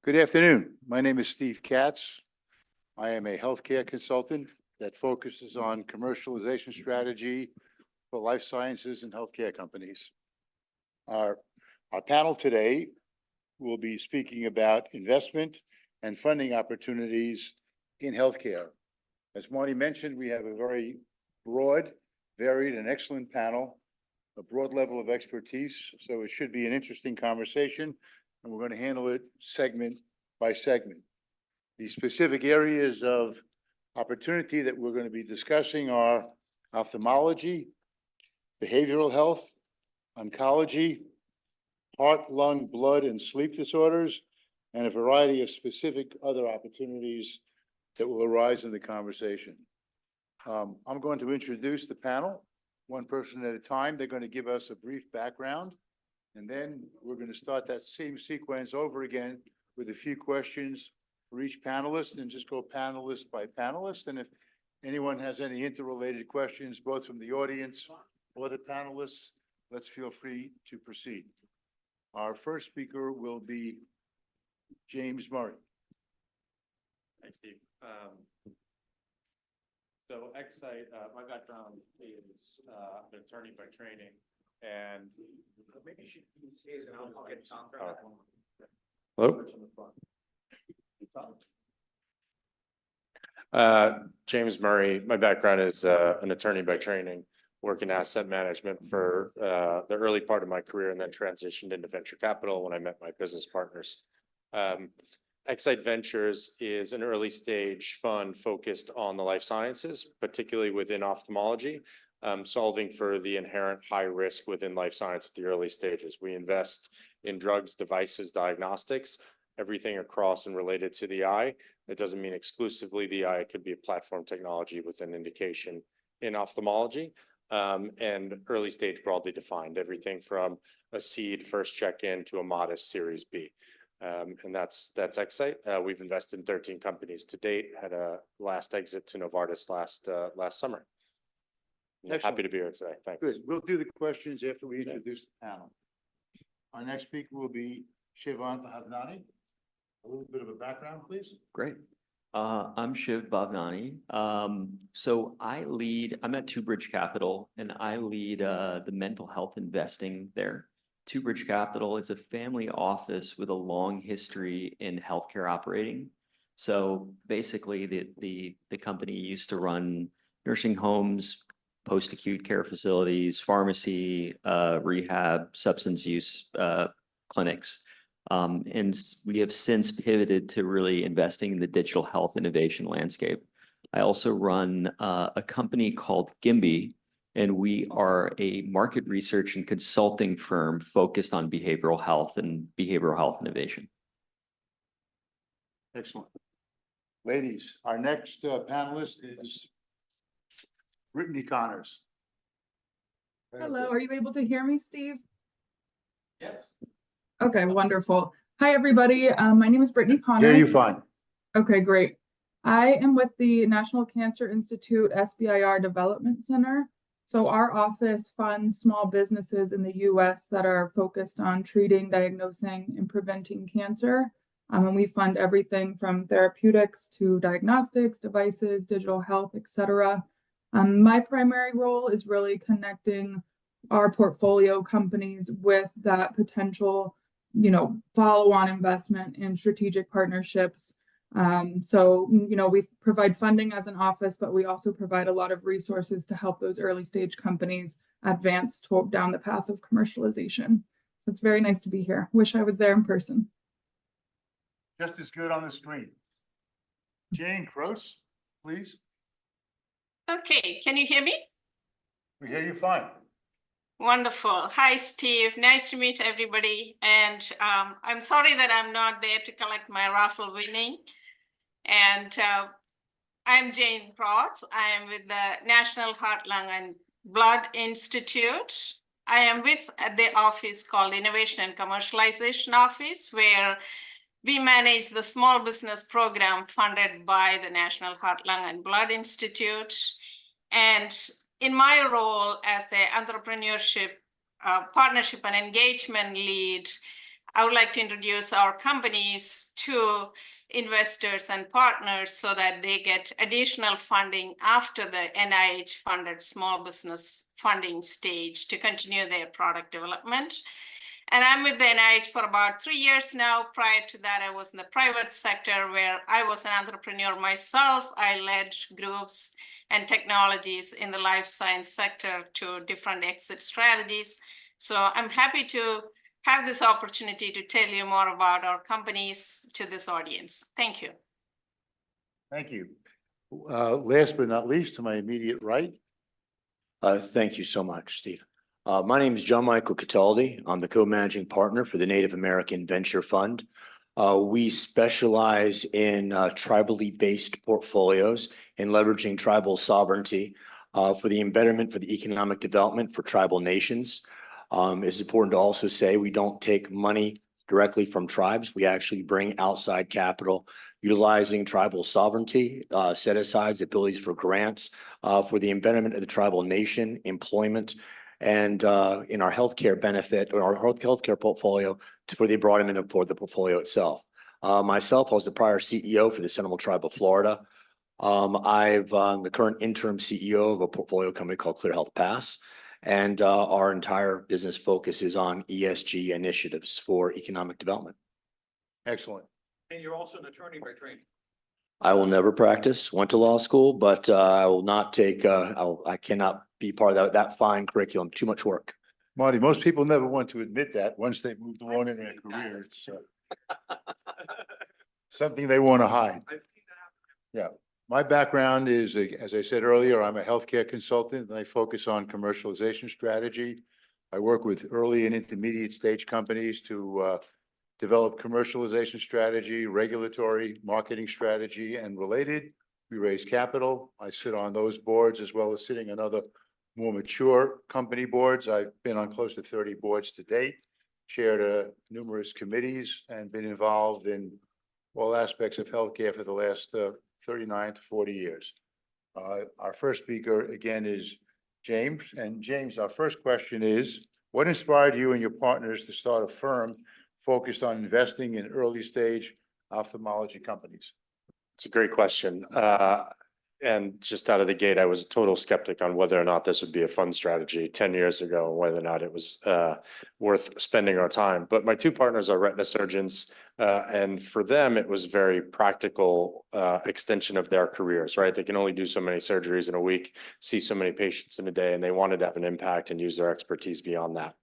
Good afternoon. My name is Steve Katz. I am a healthcare consultant that focuses on commercialization strategy for life sciences and healthcare companies. Our panel today will be speaking about investment and funding opportunities in healthcare. As Marty mentioned, we have a very broad, varied, and excellent panel, a broad level of expertise, so it should be an interesting conversation, and we're going to handle it segment by segment. The specific areas of opportunity that we're going to be discussing are ophthalmology, behavioral health, oncology, heart, lung, blood, and sleep disorders, and a variety of specific other opportunities that will arise in the conversation. I'm going to introduce the panel, one person at a time. They're going to give us a brief background, and then we're going to start that same sequence over again with a few questions for each panelist, and just go panelist by panelist. And if anyone has any interrelated questions, both from the audience or the panelists, let's feel free to proceed. Our first speaker will be James Murray. Thanks, Steve. So ExSight, my background is an attorney by training, and maybe you should use his and I'll get Tom. Hello? James Murray, my background is an attorney by training, work in asset management for the early part of my career, and then transitioned into venture capital when I met my business partners. ExSight Ventures is an early stage fund focused on the life sciences, particularly within ophthalmology, solving for the inherent high risk within life science at the early stages. We invest in drugs, devices, diagnostics, everything across and related to the eye. It doesn't mean exclusively the eye. It could be a platform technology with an indication in ophthalmology, and early stage broadly defined, everything from a seed first check-in to a modest Series B. And that's ExSight. We've invested in 13 companies to date, had a last exit to Novartis last summer. Happy to be here today. Thanks. Good. We'll do the questions after we introduce the panel. Our next speaker will be Shiv Bhavnani. A little bit of a background, please. Great. I'm Shiv Bhavnani. So I'm at Two Bridge Capital, and I lead the mental health investing there. Two Bridge Capital is a family office with a long history in healthcare operating. So basically, the company used to run nursing homes, post-acute care facilities, pharmacy, rehab, substance use clinics. And we have since pivoted to really investing in the digital health innovation landscape. I also run a company called GIMBHI, and we are a market research and consulting firm focused on behavioral health and behavioral health innovation. Excellent. Ladies, our next panelist is Brittany Connors. Hello, are you able to hear me, Steve? Yes. Okay, wonderful. Hi, everybody. My name is Brittany Connors. Hear you fine. Okay, great. I am with the National Cancer Institute SBIR Development Center. So our office funds small businesses in the US that are focused on treating, diagnosing, and preventing cancer. And we fund everything from therapeutics to diagnostics, devices, digital health, etc. My primary role is really connecting our portfolio companies with that potential, follow-on investment in strategic partnerships. So we provide funding as an office, but we also provide a lot of resources to help those early stage companies advance down the path of commercialization. So it's very nice to be here. Wish I was there in person. Just as good on the screen. Jain, Krotz, please. Okay, can you hear me? We hear you fine. Wonderful. Hi, Steve. Nice to meet everybody. And I'm sorry that I'm not there to collect my raffle winning. And I'm Jain Krotz. I am with the National Heart, Lung, and Blood Institute. I am with the office called Innovation and Commercialization Office, where we manage the small business program funded by the National Heart, Lung, and Blood Institute. And in my role as the entrepreneurship, partnership, and engagement lead, I would like to introduce our companies to investors and partners so that they get additional funding after the NIH-funded small business funding stage to continue their product development. And I'm with the NIH for about 3 years now. Prior to that, I was in the private sector where I was an entrepreneur myself. I led groups and technologies in the life science sector to different exit strategies. So I'm happy to have this opportunity to tell you more about our companies to this audience. Thank you. Thank you. Last but not least, to my immediate right. Thank you so much, Steve. My name is John Michael Cataldi. I'm the co-managing partner for the Native American Venture Fund. We specialize in tribally based portfolios in leveraging tribal sovereignty for the embedment for the economic development for tribal nations. It's important to also say we don't take money directly from tribes. We actually bring outside capital utilizing tribal sovereignty, set-asides, abilities for grants for the embedment of the tribal nation, employment, and in our healthcare benefit or our healthcare portfolio for the broadening of the portfolio itself. Myself, I was the prior CEO for the Seminole Tribe of Florida. I'm the current interim CEO of a portfolio company called Clear Health Pass. And our entire business focus is on ESG initiatives for economic development. Excellent. And you're also an attorney by training. I will never practice, went to law school, but I will not take, I cannot be part of that fine curriculum, too much work. Marty, most people never want to admit that once they've moved along in their career. It's something they want to hide. Yeah. My background is, as I said earlier, I'm a healthcare consultant and I focus on commercialization strategy. I work with early and intermediate stage companies to develop commercialization strategy, regulatory, marketing strategy, and related. We raise capital. I sit on those boards as well as sitting on other more mature company boards. I've been on close to 30 boards to date, chaired numerous committees, and been involved in all aspects of healthcare for the last 39 to 40 years. Our first speaker again is James. And James, our first question is, what inspired you and your partners to start a firm focused on investing in early stage ophthalmology companies? It's a great question. And just out of the gate, I was a total skeptic on whether or not this would be a fund strategy 10 years ago, and whether or not it was worth spending our time. But my two partners are retina surgeons, and for them, it was very practical extension of their careers, right? They can only do so many surgeries in a week, see so many patients in a day, and they wanted to have an impact and use their expertise beyond that.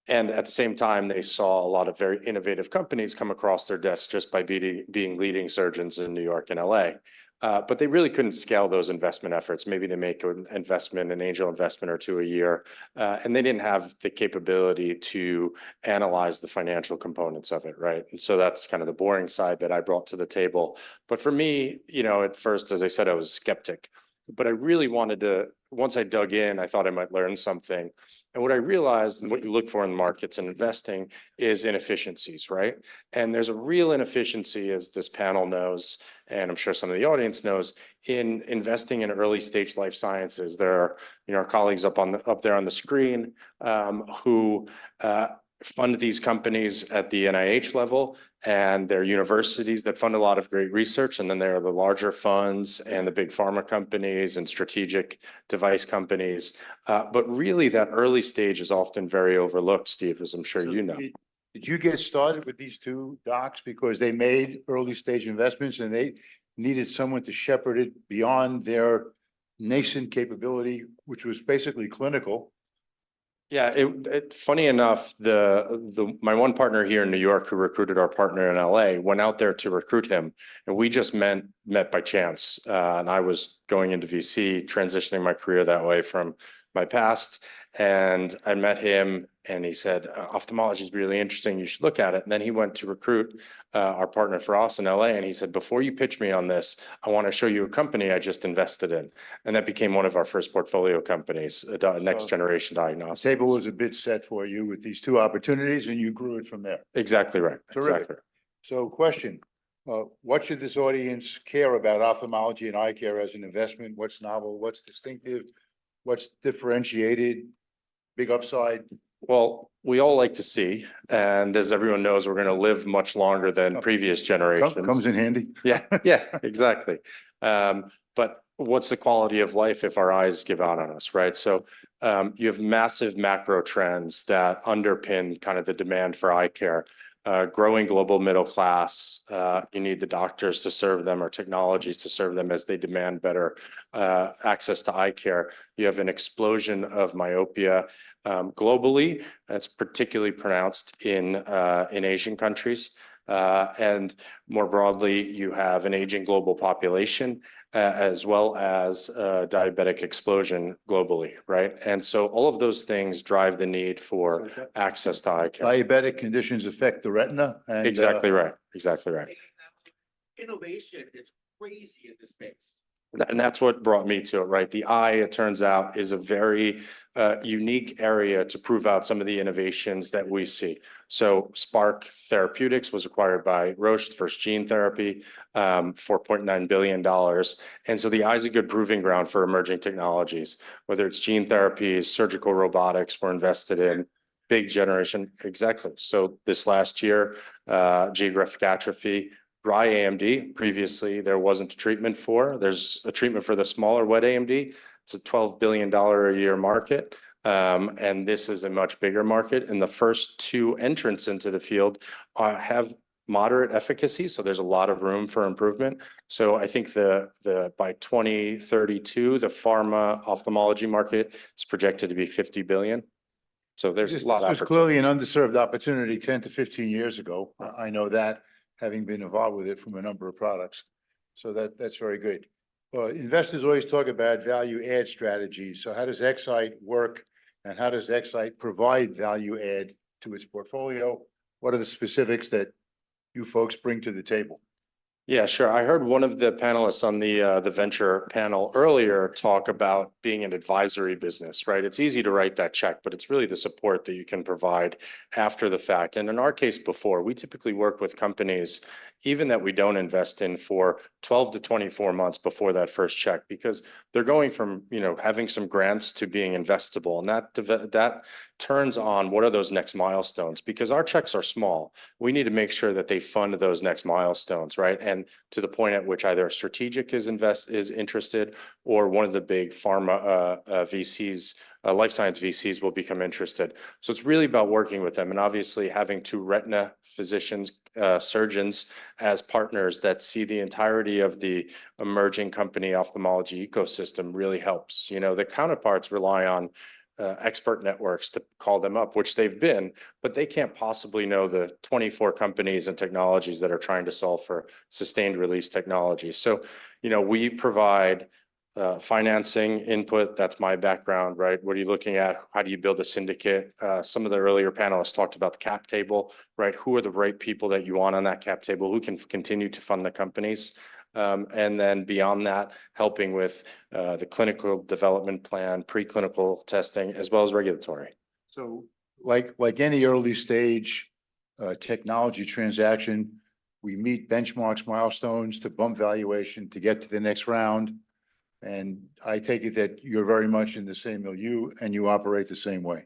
And at the same time, they saw a lot of very innovative companies come across their desks just by being leading surgeons in New York and LA. But they really couldn't scale those investment efforts. Maybe they make an investment, an angel investment or two a year, and they didn't have the capability to analyze the financial components of it, right? And so that's kind of the boring side that I brought to the table. But for me, you know, at first, as I said, I was a skeptic, but I really wanted to, once I dug in, I thought I might learn something. And what I realized and what you look for in markets and investing is inefficiencies, right? And there's a real inefficiency, as this panel knows, and I'm sure some of the audience knows, in investing in early stage life sciences. There are, you know, our colleagues up there on the screen who fund these companies at the NIH level, and there are universities that fund a lot of great research, and then there are the larger funds and the big pharma companies and strategic device companies. But really, that early stage is often very overlooked, Steve, as I'm sure you know. Did you get started with these two docs because they made early stage investments and they needed someone to shepherd it beyond their nascent capability, which was basically clinical? Yeah, funny enough, my one partner here in New York who recruited our partner in LA went out there to recruit him, and we just met by chance. And I was going into VC, transitioning my career that way from my past, and I met him, and he said, ophthalmology is really interesting, you should look at it. And then he went to recruit our partner for us in LA, and he said, before you pitch me on this, I want to show you a company I just invested in. And that became one of our first portfolio companies, Next Generation Diagnostics. The table was a bit set for you with these two opportunities and you grew it from there. Exactly right. Terrific. Exactly. So question, what should this audience care about ophthalmology and eye care as an investment? What's novel? What's distinctive? What's differentiated? Big upside? Well, we all like to see, and as everyone knows, we're going to live much longer than previous generations. Comes in handy. Yeah, yeah, exactly. But what's the quality of life if our eyes give out on us, right? So you have massive macro trends that underpin kind of the demand for eye care. Growing global middle class, you need the doctors to serve them or technologies to serve them as they demand better access to eye care. You have an explosion of myopia globally. That's particularly pronounced in Asian countries. And more broadly, you have an aging global population as well as diabetic explosion globally, right? And so all of those things drive the need for access to eye care. Diabetic conditions affect the retina and. Exactly right. Exactly right. Innovation is crazy in this space. And that's what brought me to it, right? The eye, it turns out, is a very unique area to prove out some of the innovations that we see. So Spark Therapeutics was acquired by Roche, the first gene therapy, $4.9 billion. And so the eye is a good proving ground for emerging technologies, whether it's gene therapies, surgical robotics, we're invested in. Big generation, exactly. So this last year, geographic atrophy, dry AMD, previously there wasn't a treatment for. There's a treatment for the smaller wet AMD. It's a $12 billion a year market. And this is a much bigger market. And the first two entrants into the field have moderate efficacy. So there's a lot of room for improvement. So I think by 2032, the pharma ophthalmology market is projected to be 50 billion. So there's a lot of This was clearly an underserved opportunity 10 to 15 years ago. I know that, having been involved with it from a number of products. So that's very good. Investors always talk about value add strategies. So how does ExSight work and how does ExSight provide value add to its portfolio? What are the specifics that you folks bring to the table? Yeah, sure. I heard one of the panelists on the venture panel earlier talk about being an advisory business, right? It's easy to write that check, but it's really the support that you can provide after the fact. And in our case before, we typically work with companies, even that we don't invest in, for 12 to 24 months before that first check, because they're going from, having some grants to being investable. And that turns on what are those next milestones, because our checks are small. We need to make sure that they fund those next milestones, right? And to the point at which either a strategic is interested, or one of the big pharma VCs, life science VCs will become interested. So it's really about working with them, and obviously having two retina physicians, surgeons as partners that see the entirety of the emerging company ophthalmology ecosystem really helps. The counterparts rely on expert networks to call them up, which they've been, but they can't possibly know the 24 companies and technologies that are trying to solve for sustained release technology. So, we provide financing input. That's my background, right? What are you looking at? How do you build a syndicate? Some of the earlier panelists talked about the cap table, right? Who are the right people that you want on that cap table? Who can continue to fund the companies? And then beyond that, helping with the clinical development plan, preclinical testing, as well as regulatory. So like any early stage technology transaction, we meet benchmarks, milestones to bump valuation to get to the next round. And I take it that you're very much in the same milieu and you operate the same way.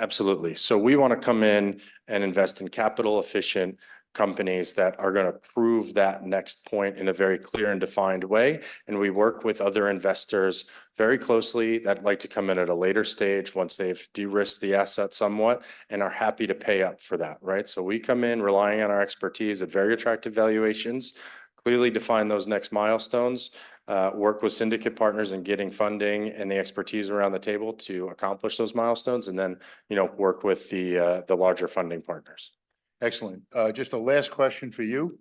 Absolutely. So we want to come in and invest in capital efficient companies that are going to prove that next point in a very clear and defined way. And we work with other investors very closely that like to come in at a later stage once they've de-risked the asset somewhat and are happy to pay up for that, right? So we come in relying on our expertise at very attractive valuations, clearly define those next milestones, work with syndicate partners in getting funding and the expertise around the table to accomplish those milestones, and then, work with the larger funding partners. Excellent. Just a last question for you.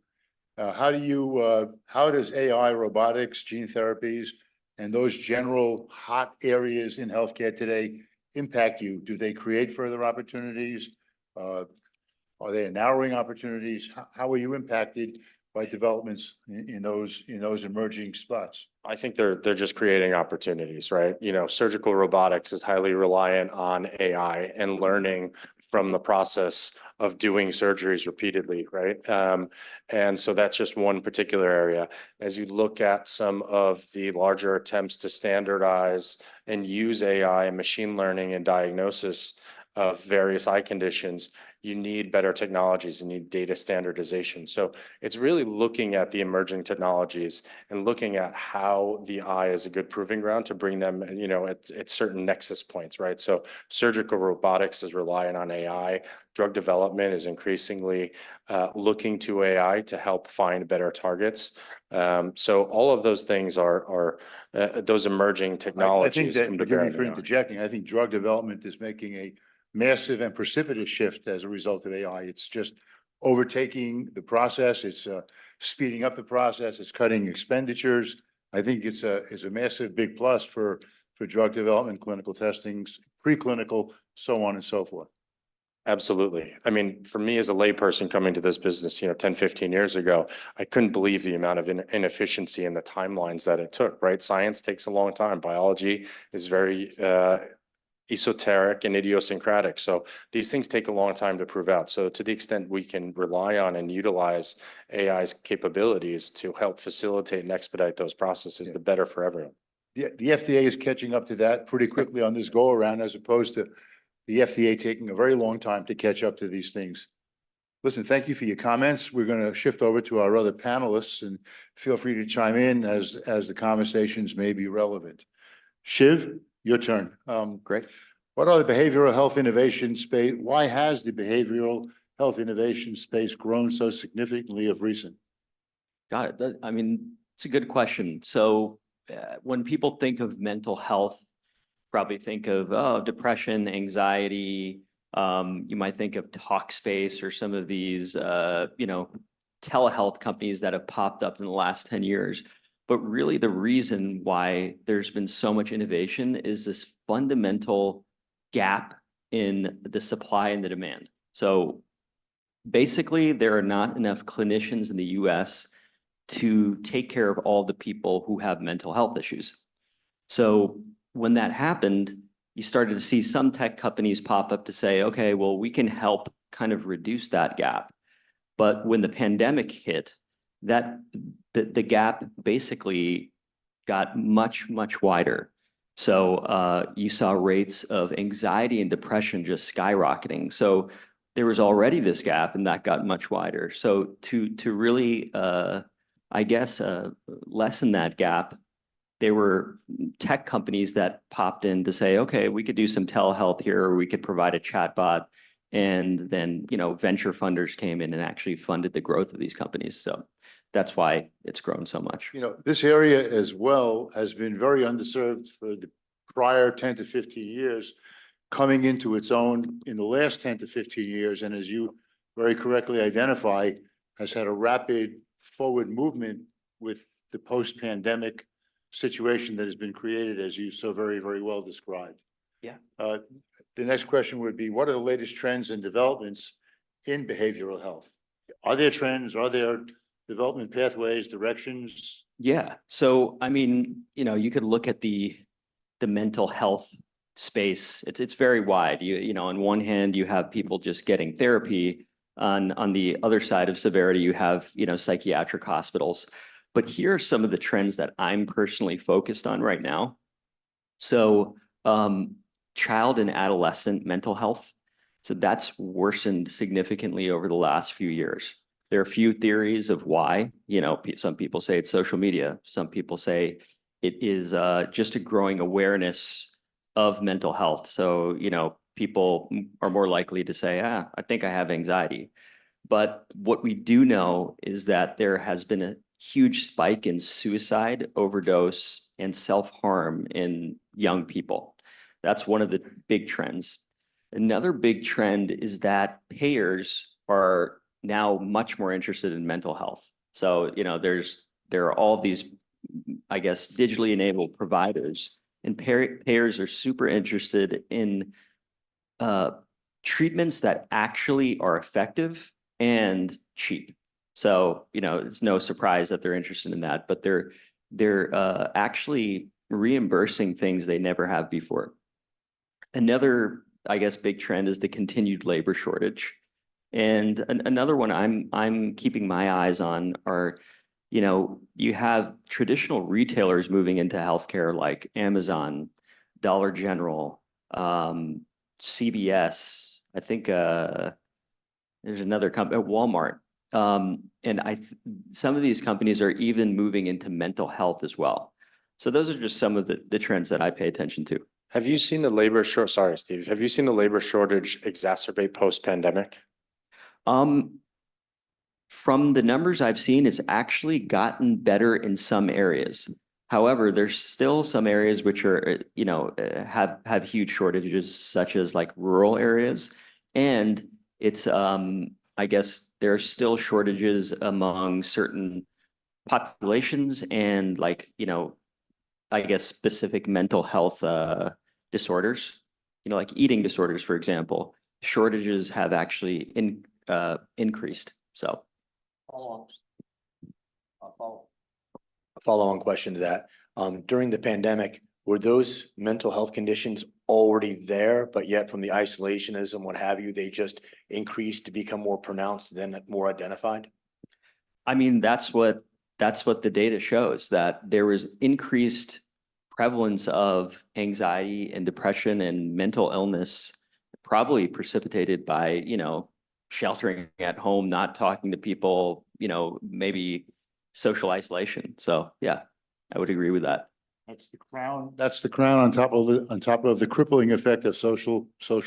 How does AI, robotics, gene therapies, and those general hot areas in healthcare today impact you? Do they create further opportunities? Are they narrowing opportunities? How are you impacted by developments in those emerging spots? I think they're just creating opportunities, right? Surgical robotics is highly reliant on AI and learning from the process of doing surgeries repeatedly, right? And so that's just one particular area. As you look at some of the larger attempts to standardize and use AI and machine learning and diagnosis, of various eye conditions, you need better technologies, you need data standardization. So it's really looking at the emerging technologies and looking at how the eye is a good proving ground to bring them, at certain nexus points, right? So surgical robotics is relying on AI. Drug development is increasingly looking to AI to help find better targets. So all of those things are those emerging I think technologies. that, come to forgive bear me in for AI. interjecting, I think drug development is making a massive and precipitous shift as a result of AI. It's just overtaking the process. It's speeding up the process. It's cutting expenditures. I think it's a massive big plus for drug development, clinical testings, preclinical, so on and so forth. Absolutely. I mean, for me as a layperson coming to this business, 10, 15 years ago, I couldn't believe the amount of inefficiency and the timelines that it took, right? Science takes a long time. Biology is very esoteric and idiosyncratic. So these things take a long time to prove out. So to the extent we can rely on and utilize AI's capabilities to help facilitate and expedite those processes, Yeah. the better for everyone. The FDA is catching up to that pretty quickly on this go around, as opposed to the FDA taking a very long time to catch up to these things. Listen, thank you for your comments. We're going to shift over to our other panelists, and feel free to chime in as the conversations may be relevant. Shiv, your turn. Great. What are the behavioral health innovation space? Why has the behavioral health innovation space grown so significantly of recent? Got it. I mean, it's a good question. So when people think of mental health, probably think of depression, anxiety. You might think of Talkspace or some of these, telehealth companies that have popped up in the last 10 years. But really the reason why there's been so much innovation is this fundamental gap in the supply and the demand. So basically, there are not enough clinicians in the US to take care of all the people who have mental health issues. So when that happened, you started to see some tech companies pop up to say, okay, well, we can help kind of reduce that gap. But when the pandemic hit, the gap basically got much, much wider. So you saw rates of anxiety and depression just skyrocketing. So there was already this gap, and that got much wider. So to really, lessen that gap, there were tech companies that popped in to say, okay, we could do some telehealth here, or we could provide a chatbot. And then, venture funders came in and actually funded the growth of these companies. So that's why it's grown so much. This area as well has been very underserved for the prior 10 to 15 years, coming into its own in the last 10 to 15 years. And as you very correctly identify, has had a rapid forward movement with the post-pandemic situation that has been created, as you so very, very well described. Yeah. The next question would be, what are the latest trends and developments in behavioral health? Are there trends? Are there development pathways, directions? Yeah. So, I mean, you could look at the mental health space. It's very wide. On one hand, you have people just getting therapy. On the other side of severity, you have, psychiatric hospitals. But here are some of the trends that I'm personally focused on right now. So, child and adolescent mental health. So that's worsened significantly over the last few years. There are a few theories of why. Some people say it's social media. Some people say it is just a growing awareness of mental health. So, people are more likely to say, I think I have anxiety. But what we do know is that there has been a huge spike in suicide, overdose, and self-harm in young people. That's one of the big trends. Another big trend is that payers are now much more interested in mental health. So, there are all these, digitally enabled providers, and payers are super interested in treatments that actually are effective and cheap. So, it's no surprise that they're interested in that, but they're actually reimbursing things they never have before. Another, big trend is the continued labor shortage. And another one I'm keeping my eyes on are, you have traditional retailers moving into healthcare like Amazon, Dollar General, CVS, I think there's another company, Walmart. And some of these companies are even moving into mental health as well. So those are just some of the trends that I pay attention to. Have you seen the labor short, sorry, Steve, have you seen the labor shortage exacerbate post-pandemic? From the numbers I've seen, it's actually gotten better in some areas. However, there's still some areas which are, have huge shortages, such as like rural areas. And it's, I guess there are still shortages among certain populations and like, I guess specific mental health disorders, like eating disorders, for example. Shortages have actually increased. So. A follow-on question to that. During the pandemic, were those mental health conditions already there, but yet from the isolationism, what have you, they just increased to become more pronounced, then more identified? I mean, that's what the data shows, that there was increased prevalence of anxiety and depression and mental illness, probably precipitated by, sheltering at home, not talking to people, maybe social isolation. So yeah, I would agree with that. That's the crown on top of the crippling effect of social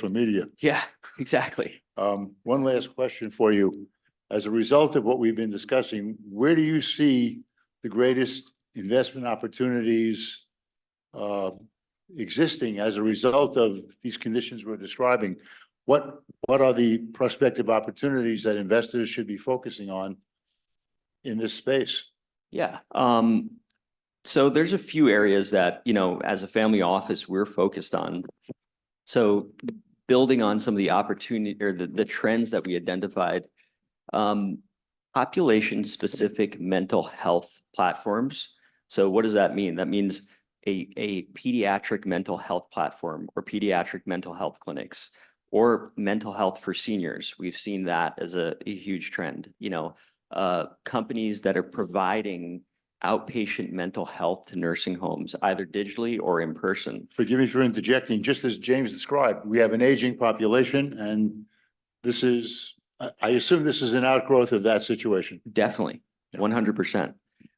media. Yeah, exactly. One last question for you. As a result of what we've been discussing, where do you see the greatest investment opportunities existing as a result of these conditions we're describing? What are the prospective opportunities that investors should be focusing on in this space? Yeah. So there's a few areas that, as a family office, we're focused on. So building on some of the opportunity or the trends that we identified, population-specific mental health platforms. So what does that mean? That means a pediatric mental health platform or pediatric mental health clinics or mental health for seniors. We've seen that as a huge trend. Companies that are providing outpatient mental health to nursing homes, either digitally or in person. Forgive me for interjecting. Just as James described, we have an aging population, and this is, I assume this is an outgrowth of that situation. Definitely, Yeah. 100%.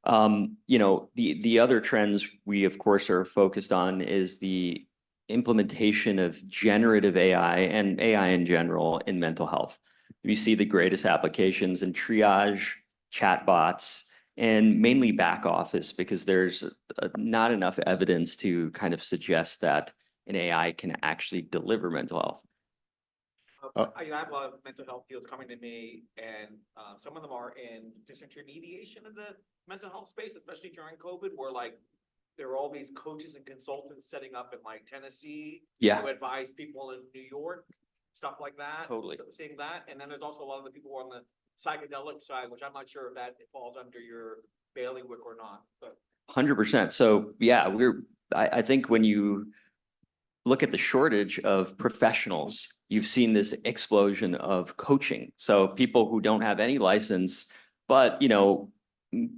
The other trends we, of course, are focused on is the implementation of generative AI and AI in general in mental health. We see the greatest applications in triage, chatbots, and mainly back office, because there's not enough evidence to kind of suggest that an AI can actually deliver mental health. I have a lot of mental health deals coming to me, and some of them are in disintermediation of the mental health space, especially during COVID, where like there are all these coaches and consultants setting up in like Tennessee to advise people in New York, stuff like that. Totally. So seeing that, and then there's also a lot of the people who are on the psychedelic side, which I'm not sure if that falls under your bailiwick or not, but. 100%. So yeah, I think when you look at the shortage of professionals, you've seen this explosion of coaching. So people who don't have any license, but,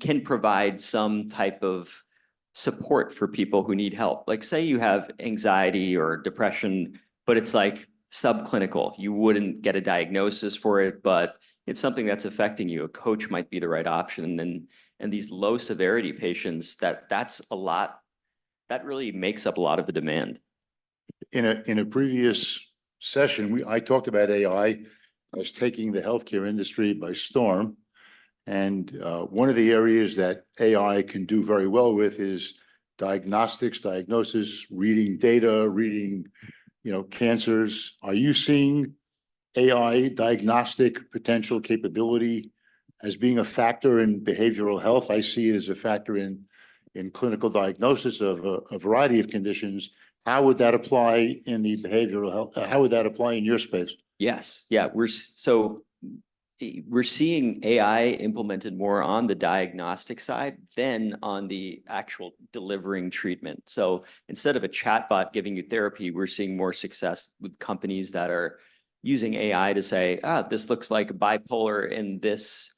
can provide some type of support for people who need help. Like say you have anxiety or depression, but it's like subclinical. You wouldn't get a diagnosis for it, but it's something that's affecting you. A coach might be the right option. And these low severity patients, that's a lot, that really makes up a lot of the demand. In a previous session, I talked about AI as taking the healthcare industry by storm. And one of the areas that AI can do very well with is diagnostics, diagnosis, reading data, reading, cancers. Are you seeing AI diagnostic potential capability as being a factor in behavioral health? I see it as a factor in clinical diagnosis of a variety of conditions. How would that apply in the behavioral health? How would that apply in your space? Yes. Yeah. We're seeing AI implemented more on the diagnostic side than on the actual delivering treatment. So instead of a chatbot giving you therapy, we're seeing more success with companies that are using AI to say, this looks like bipolar, and this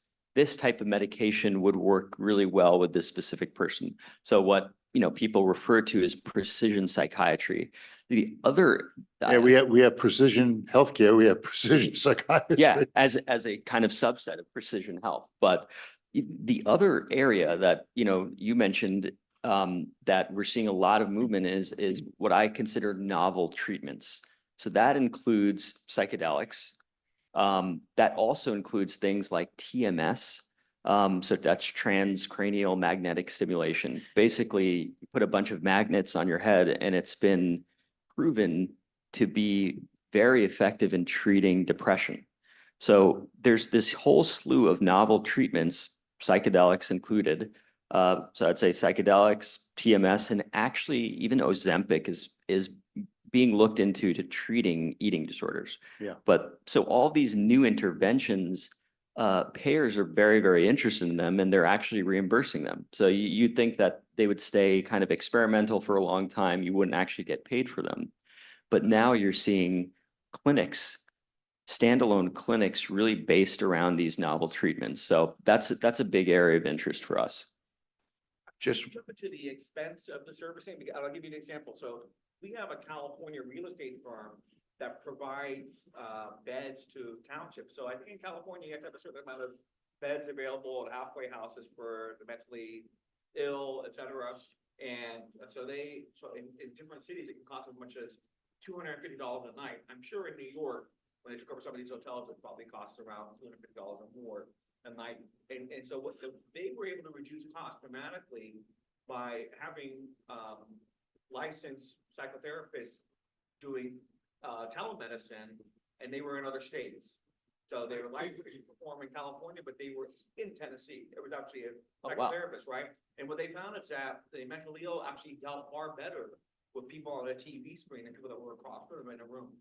type of medication would work really well with this specific person. So what people refer to as precision psychiatry. The other. Yeah, we have precision healthcare, we have precision psychiatry. Yeah, as a kind of subset of precision health. But the other area that, you mentioned that we're seeing a lot of movement is what I consider novel treatments. So that includes psychedelics. That also includes things like TMS. So that's transcranial magnetic stimulation. Basically, you put a bunch of magnets on your head, and it's been proven to be very effective in treating depression. So there's this whole slew of novel treatments, psychedelics included. So I'd say psychedelics, TMS, and actually even Ozempic is being looked into to treating eating disorders. Yeah. But so all these new interventions, payers are very, very interested in them, and they're actually reimbursing them. So you'd think that they would stay kind of experimental for a long time. You wouldn't actually get paid for them. But now you're seeing clinics, standalone clinics, really based around these novel treatments. So that's a big area of interest for us. Just, Jump into the expense of the servicing, because I'll give you an example. So we have a California real estate firm that provides beds to townships. So I think in California, you have to have a certain amount of beds available at halfway houses for the mentally ill, et cetera. And so in different cities, it can cost as much as $250 a night. I'm sure in New York, when they took over some of these hotels, it probably costs around $250 or more a night. And so they were able to reduce costs dramatically by having licensed psychotherapists doing telemedicine, and they were in other states. So they were licensed to perform in California, but they were in Tennessee. It was actually a psychotherapist, right? And what they found is that the mentally ill actually dealt far better with people on a TV screen than people that were across from them in a room.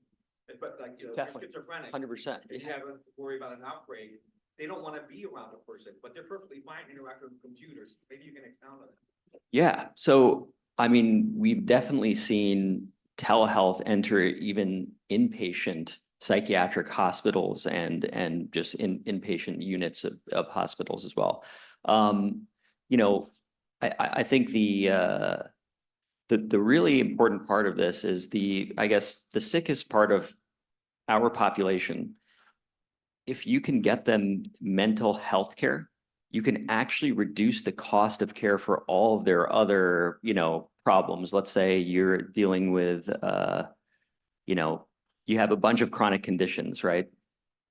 But like, you're Definitely. schizophrenic. 100%. If you have to worry about an outbreak, they don't want to be around a person, but they're perfectly fine interacting with computers. Maybe you can expound on that. Yeah. So, I mean, we've definitely seen telehealth enter even inpatient psychiatric hospitals and just inpatient units of hospitals as well. I think the really important part of this is I guess the sickest part of our population. If you can get them mental health care, you can actually reduce the cost of care for all of their other, problems. Let's say you're dealing with, you have a bunch of chronic conditions, right?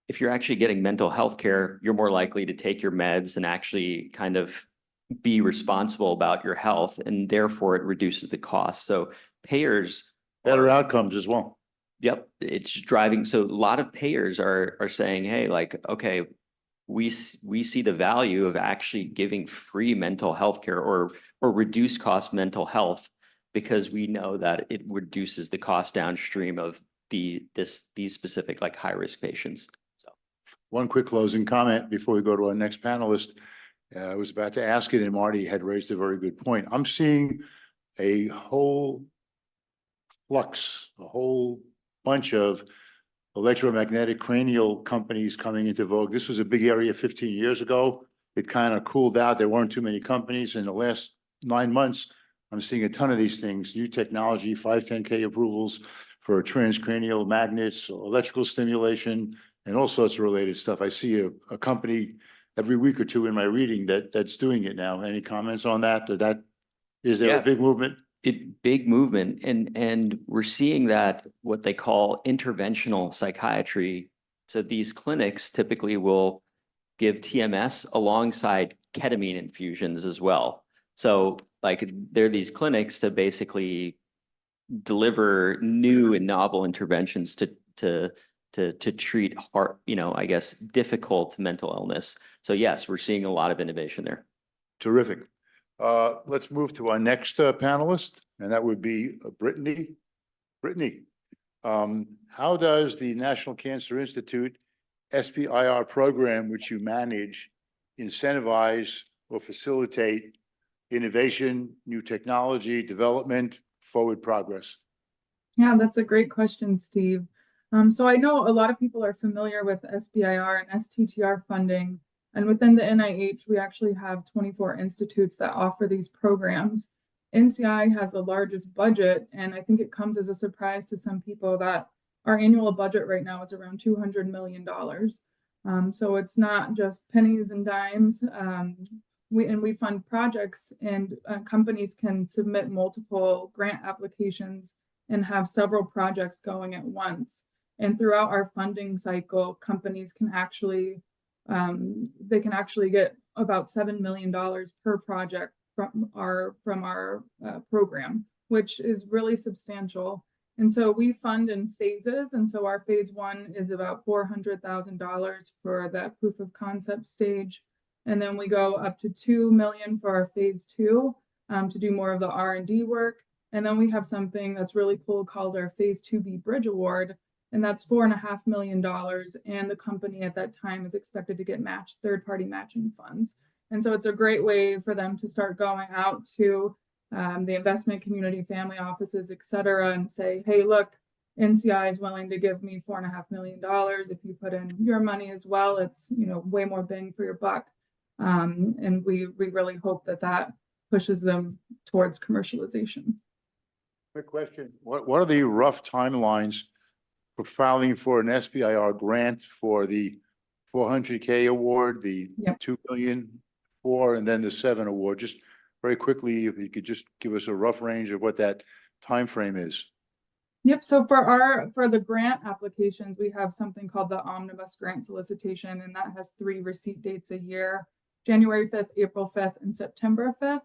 If you're actually getting mental health care, you're more likely to take your meds and actually kind of be responsible about your health, and therefore it reduces the cost. So payers. better outcomes as well. Yep, it's driving. So a lot of payers are saying, hey, like, okay, we see the value of actually giving free mental health care or reduced cost mental health, because we know that it reduces the cost downstream of these specific like high risk patients. So One quick closing comment before we go to our next panelist. I was about to ask it, and Marty had raised a very good point. I'm seeing a whole flux, a whole bunch of electromagnetic cranial companies coming into vogue. This was a big area 15 years ago. It kind of cooled out. There weren't too many companies. In the last 9 months, I'm seeing a ton of these things, new technology, 510(k) approvals for transcranial magnets, electrical stimulation, and all sorts of related stuff. I see a company every week or two in my reading that's doing it now. Any comments on that? Is there a big movement? Big movement, and we're seeing that what they call interventional psychiatry. So these clinics typically will give TMS alongside ketamine infusions as well. So like there are these clinics to basically deliver new and novel interventions to treat heart, I guess, difficult mental illness. So yes, we're seeing a lot of innovation there. Terrific. Let's move to our next panelist, and that would be Brittany. Brittany, how does the National Cancer Institute SBIR program, which you manage, incentivize or facilitate innovation, new technology, development, forward progress? Yeah, that's a great question, Steve. So I know a lot of people are familiar with SBIR and STTR funding. And within the NIH, we actually have 24 institutes that offer these programs. NCI has the largest budget, and I think it comes as a surprise to some people that our annual budget right now is around $200 million. So it's not just pennies and dimes. We fund projects, and companies can submit multiple grant applications and have several projects going at once. And throughout our funding cycle, companies can actually get about $7 million per project from our program, which is really substantial. And so we fund in phases. And so our phase 1 is about $400,000 for that proof of concept stage. And then we go up to $2 million for our phase 2 to do more of the R&D work. And then we have something that's really cool called our phase 2B Bridge Award. And that's $4.5 million. And the company at that time is expected to get matched third-party matching funds. And so it's a great way for them to start going out to the investment community, family offices, et cetera, and say, hey, look, NCI is willing to give me $4.5 million. If you put in your money as well, it's, you know, way more bang for your buck. And we really hope that pushes them towards commercialization. Quick question. What are the rough timelines for filing for an SBIR grant for the 400K award, the 2 million for, and then the 7 award? Just very quickly, if you could just give us a rough range of what that time frame is. Yep. So for the grant applications, we have something called the Omnibus Grant Solicitation, and that has 3 receipt dates a year: January 5th, April 5th, and September 5th.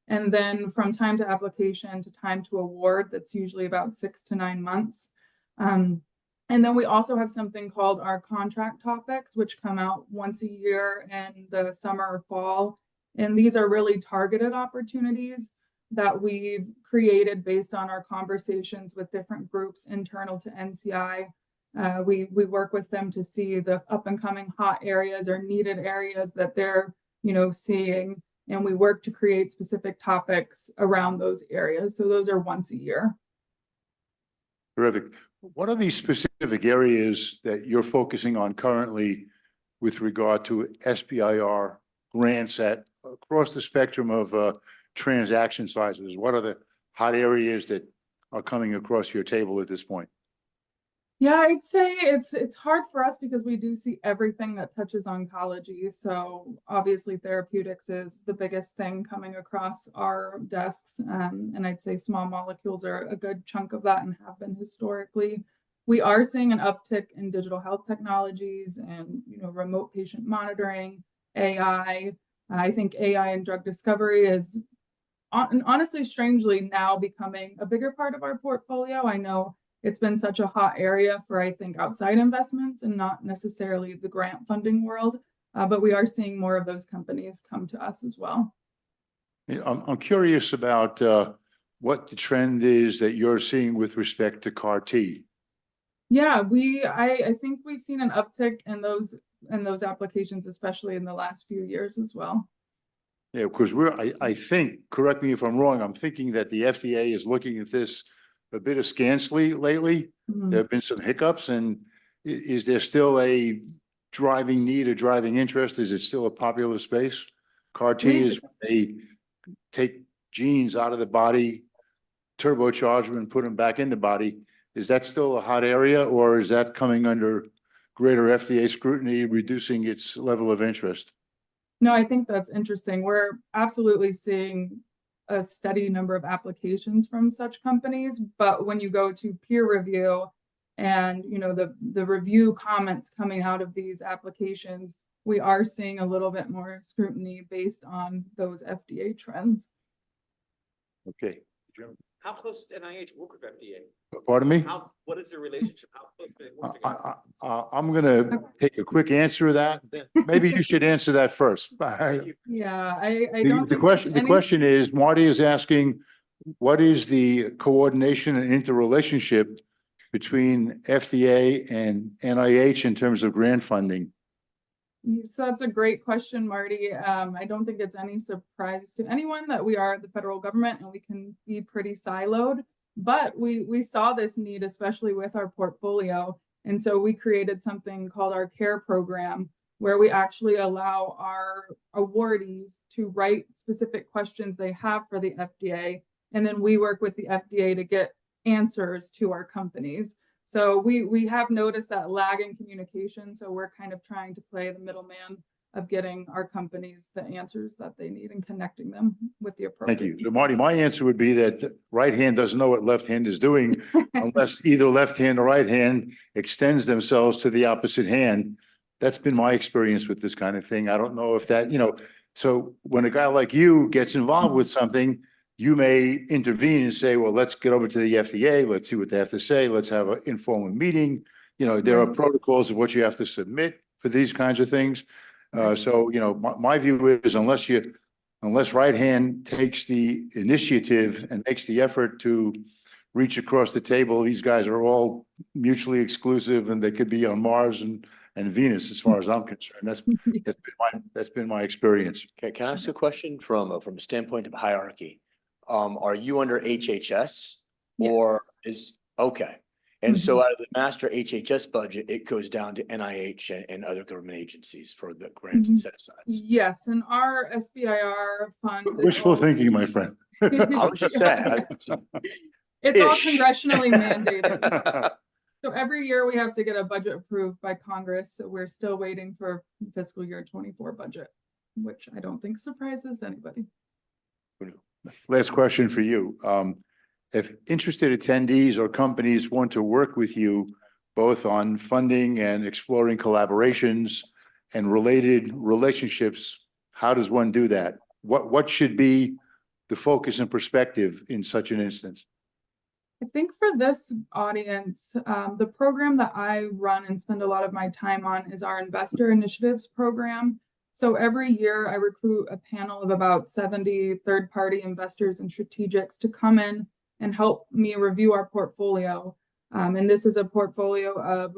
And then from time to application to time to award, that's usually about 6 to 9 months. And then we also have something called our contract topics, which come out once a year in the summer or fall. And these are really targeted opportunities that we've created based on our conversations with different groups internal to NCI. We work with them to see the up and coming hot areas or needed areas that they're, you know, seeing. And we work to create specific topics around those areas. So those are once a year. Terrific. What are these specific areas that you're focusing on currently with regard to SBIR grants across the spectrum of transaction sizes? What are the hot areas that are coming across your table at this point? Yeah, I'd say it's hard for us because we do see everything that touches oncology. So obviously therapeutics is the biggest thing coming across our desks. And I'd say small molecules are a good chunk of that and have been historically. We are seeing an uptick in digital health technologies and, you know, remote patient monitoring, AI. I think AI and drug discovery is honestly, strangely now becoming a bigger part of our portfolio. I know it's been such a hot area for, I think, outside investments and not necessarily the grant funding world, but we are seeing more of those companies come to us as well. I'm curious about what the trend is that you're seeing with respect to CAR T. Yeah, I think we've seen an uptick in those applications, especially in the last few years as well. Yeah, because I think, correct me if I'm wrong, I'm thinking that the FDA is looking at this a bit askance lately. There have been some hiccups, and is there still a driving need, a driving interest? Is it still a popular space? CAR T is when they take genes out of the body, turbocharge them and put them back in the body. Is that still a hot area, or is that coming under greater FDA scrutiny, reducing its level of interest? No, I think that's interesting. We're absolutely seeing a steady number of applications from such companies, but when you go to peer review and, you know, the review comments coming out of these applications, we are seeing a little bit more scrutiny based on those FDA trends. Okay. How close does NIH work with FDA? Pardon me? What is the relationship? How close do they work together? I'm going to take a quick answer to that. Maybe you should answer that first. Yeah, I don't The question is, Marty is asking, what is the coordination and interrelationship between FDA and NIH in terms of grant funding? So that's a great question, Marty. I don't think it's any surprise to anyone that we are the federal government and we can be pretty siloed, but we saw this need, especially with our portfolio. And so we created something called our CARE program, where we actually allow our awardees to write specific questions they have for the FDA And then we work with the FDA to get answers to our companies. So we have noticed that lag in communication. So we're kind of trying to play the middleman of getting our companies the answers that they need and connecting them with the appropriate. Thank you. So people. Marty, my answer would be that the right hand doesn't know what left hand is doing unless either left hand or right hand extends themselves to the opposite hand. That's been my experience with this kind of thing. I don't know if that, so when a guy like you gets involved with something, you may intervene and say, well, let's get over to the FDA. Let's see what they have to say. Let's have an informal meeting. There are protocols of what you have to submit for these kinds of things. So, my view is unless right hand takes the initiative and makes the effort to reach across the table, these guys are all mutually exclusive and they could be on Mars and Venus as far as I'm concerned. That's been my experience. Okay, can I ask a question from a standpoint of hierarchy? Are you under HHS or is, okay. And so out of the master HHS budget, it goes down to NIH and other government agencies for the grants and set asides. Yes, and our SBIR funds. Wishful thinking, my friend. I was just saying. It's all Ish. congressionally mandated. So every year we have to get a budget approved by Congress. So we're still waiting for fiscal year 24 budget, which I don't think surprises anybody. Last question for you. If interested attendees or companies want to work with you both on funding and exploring collaborations and related relationships, how does one do that? What should be the focus and perspective in such an instance? I think for this audience, the program that I run and spend a lot of my time on is our Investor Initiatives program. So every year I recruit a panel of about 70 third-party investors and strategics to come in and help me review our portfolio. And this is a portfolio of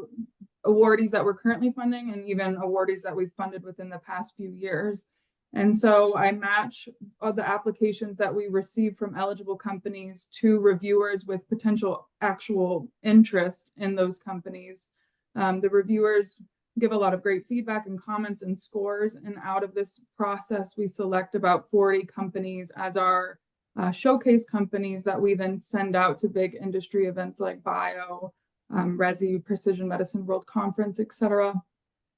awardees that we're currently funding and even awardees that we've funded within the past few years. And so I match the applications that we receive from eligible companies to reviewers with potential actual interest in those companies. The reviewers give a lot of great feedback and comments and scores. And out of this process, we select about 40 companies as our showcase companies that we then send out to big industry events like Bio, Resi, Precision Medicine World Conference, et cetera,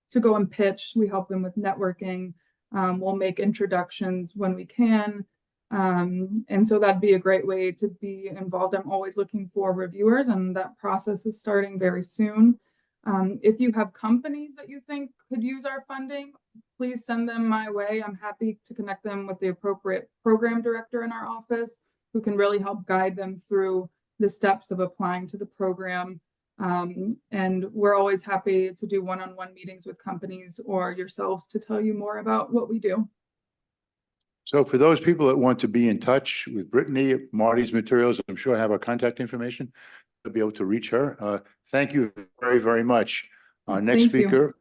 to go and pitch. We help them with networking. We'll make introductions when we can. And so that'd be a great way to be involved. I'm always looking for reviewers, and that process is starting very soon. If you have companies that you think could use our funding, please send them my way. I'm happy to connect them with the appropriate program director in our office who can really help guide them through the steps of applying to the program. And we're always happy to do one-on-one meetings with companies or yourselves to tell you more about what we do. So for those people that want to be in touch with Brittany, Marty's materials, I'm sure I have our contact information to be able to reach her. Thank you very, very much. Our next Thank you. speaker,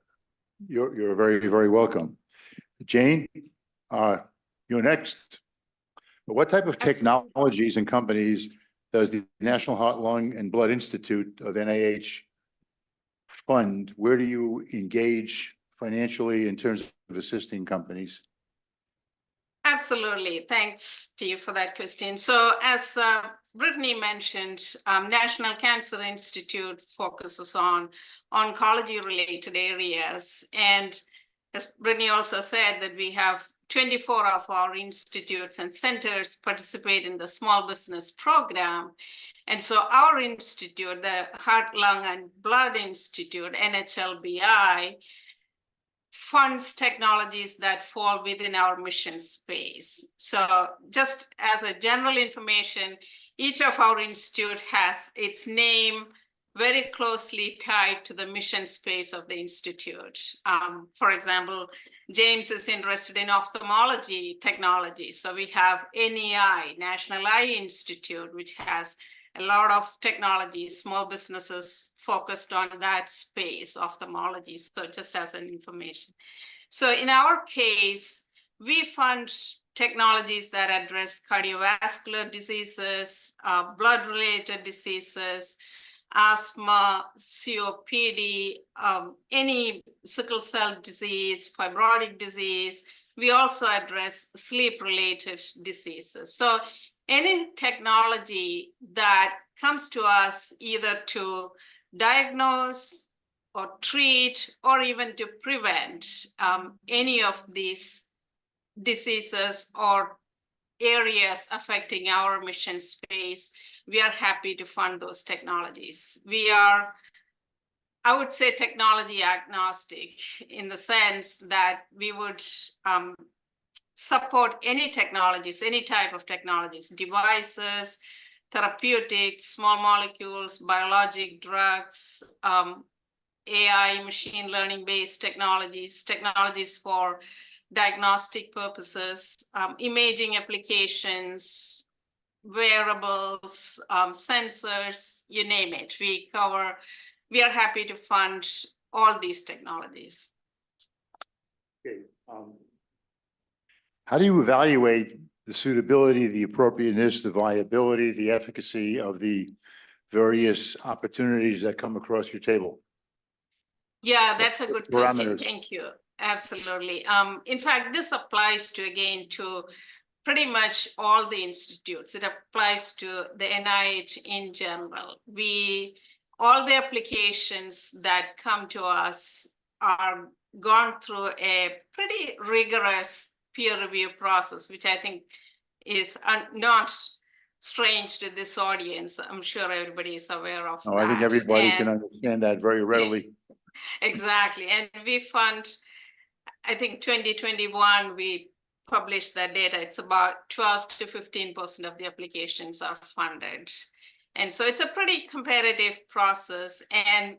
you're very, very welcome. Jane, you're next. What type of technologies and companies does the National Heart, Lung, and Blood Institute of NIH fund? Where do you engage financially in terms of assisting companies? Absolutely. Thanks, Steve, for that question. So as Brittany mentioned, National Cancer Institute focuses on oncology-related areas. And as Brittany also said, that we have 24 of our institutes and centers participate in the small business program. And so our institute, the Heart, Lung, and Blood Institute, NHLBI, funds technologies that fall within our mission space. So just as a general information, each of our institute has its name very closely tied to the mission space of the institute. For example, James is interested in ophthalmology technology. So we have NEI, National Eye Institute, which has a lot of technology, small businesses focused on that space, ophthalmology. So just as an information. So in our case, we fund technologies that address cardiovascular diseases, blood-related diseases, asthma, COPD, any sickle cell disease, fibrotic disease. We also address sleep-related diseases. So any technology that comes to us either to diagnose or treat or even to prevent any of these diseases or areas affecting our mission space, we are happy to fund those technologies. We are, I would say, technology agnostic in the sense that we would support any technologies, any type of technologies, devices, therapeutics, small molecules, biologic drugs, AI, machine learning based technologies, technologies for diagnostic purposes, imaging applications, wearables, sensors, you name it. We are happy to fund all these technologies. Okay. How do you evaluate the suitability, the appropriateness, the viability, the efficacy of the various opportunities that come across your table? Yeah, that's a good question. Parameters. Thank you. Absolutely. In fact, this applies to pretty much all the institutes. It applies to the NIH in general. All the applications that come to us are gone through a pretty rigorous peer review process, which I think is not strange to this audience. I'm sure everybody is aware of Oh, that. I think everybody can And understand that very readily. exactly. And we fund, I think 2021, we published that data. It's about 12 to 15% of the applications are funded. And so it's a pretty competitive process. And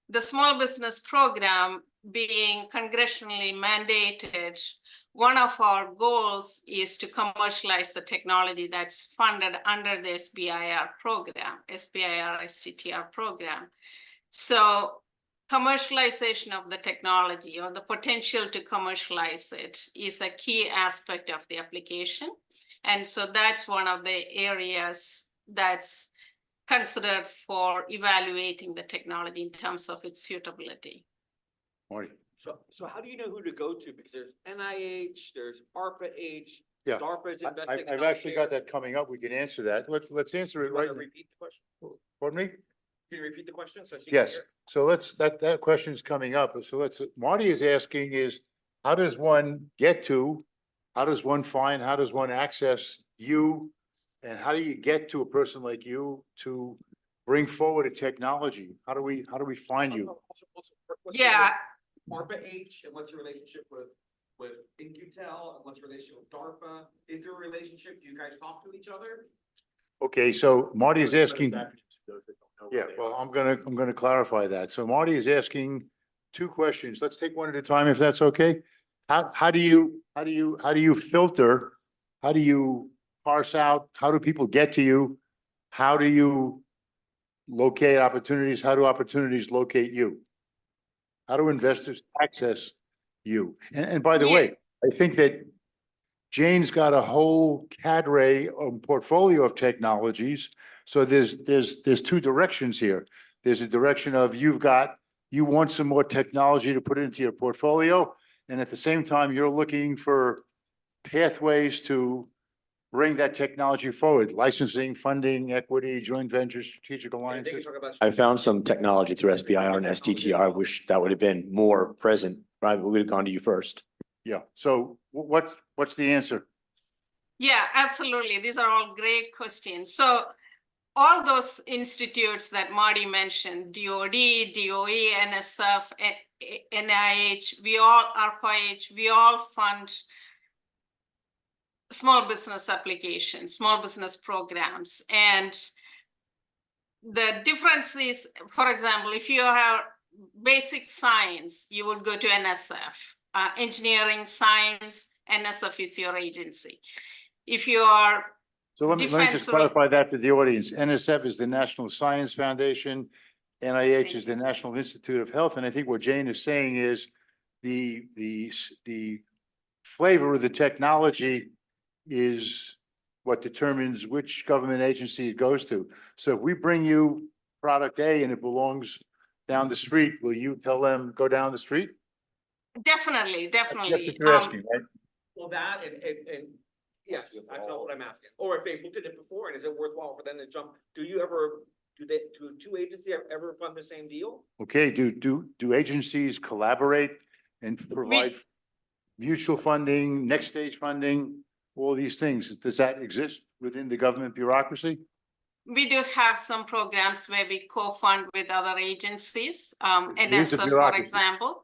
the small business program being congressionally mandated, one of our goals is to commercialize the technology that's funded under the SBIR program, SBIR STTR program. So commercialization of the technology or the potential to commercialize it is a key aspect of the application. And so that's one of the areas that's considered for evaluating the technology in terms of its suitability. Marty? So how do you know who to go to? Because there's NIH, there's ARPA-H, Yeah. DARPA's investing. I've actually got that coming up. We can answer that. Let's answer it right. Repeat the question? Pardon me? Can you repeat the question? So she can Yes. hear? So that question's coming up. So Marty is asking is, how does one get to, how does one find, how does one access you? And how do you get to a person like you to bring forward a technology? How do we find you? What's Yeah. ARPA-H, and what's your relationship with InQtel, and what's your relationship with DARPA? Is there a relationship? Do you guys talk to each other? Okay, so Marty is asking. Yeah, well, I'm gonna clarify that. So Marty is asking two questions. Let's take one at a time, if that's okay. How do you filter? How do you parse out? How do people get to you? How do you locate opportunities? How do opportunities locate you? How do investors access you? And by the way, I think that Jane's got a whole cadre of portfolio of technologies. So there's two directions here. There's a direction of you want some more technology to put into your portfolio. And at the same time, you're looking for pathways to bring that technology forward, licensing, funding, equity, joint ventures, strategic And they can alliances. talk about I found some technology through SBIR and STTR. I wish that would have been more present. Right, we would have gone to you first. Yeah. So what's the answer? Yeah, absolutely. These are all great questions. So all those institutes that Marty mentioned, DOD, DOE, NSF, NIH, ARPA-H, we all fund small business applications, small business programs. And the difference is, for example, if you have basic science, you would go to NSF. Engineering, science, NSF is your agency. If you are So let me just clarify that to the audience. NSF is the National Science Foundation. NIH is the National Institute of Health. And I think what Jane is saying is the flavor of the technology is what determines which government agency it goes to. So if we bring you product A and it belongs down the street, will you tell them, go down the street? Definitely. That's what you're asking, right? Well, that and Yes, that's not what I'm asking. Or if they looked at it before, and is it worthwhile for them to jump? Do two agencies ever fund the same deal? Okay, do agencies collaborate and provide mutual funding, next stage funding, all these things? Does that exist within the government bureaucracy? We do have some programs where we co-fund with other agencies, It is a NSF, for bureaucracy. example.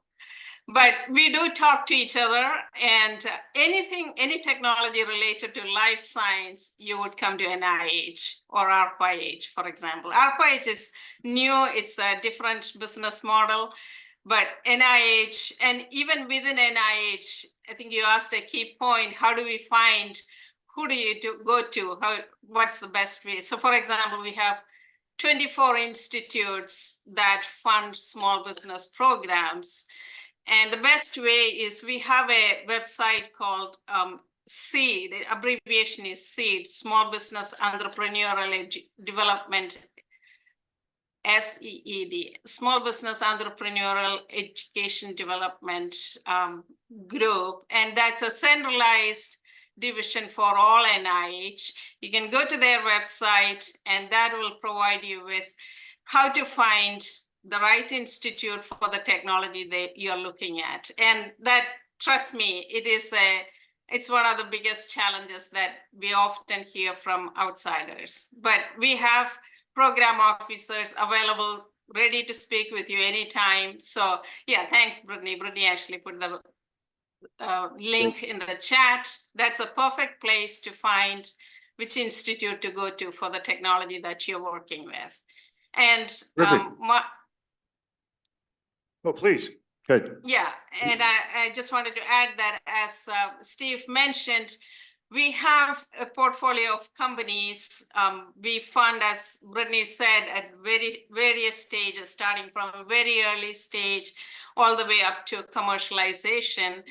But we do talk to each other, and any technology related to life science, you would come to NIH or ARPA-H, for example. ARPA-H is new, it's a different business model, but NIH, and even within NIH, I think you asked a key point, how do we find, who do you go to, what's the best way? So for example, we have 24 institutes that fund small business programs. And the best way is we have a website called SEED, the abbreviation is SEED, Small Business Entrepreneurial Development, SEED, Small Business Entrepreneurial Education Development Group. And that's a centralized division for all NIH. You can go to their website and that will provide you with how to find the right institute for the technology that you're looking at. And that, trust me, it's one of the biggest challenges that we often hear from outsiders. But we have program officers available, ready to speak with you anytime. So yeah, thanks, Brittany. Brittany actually put the link in the chat. That's a perfect place to find which institute to go to for the technology that you're working with. And Oh, please, good. yeah, and I just wanted to add that as Steve mentioned, we have a portfolio of companies. We fund, as Brittany said, at various stages, starting from a very early stage all the way up to commercialization.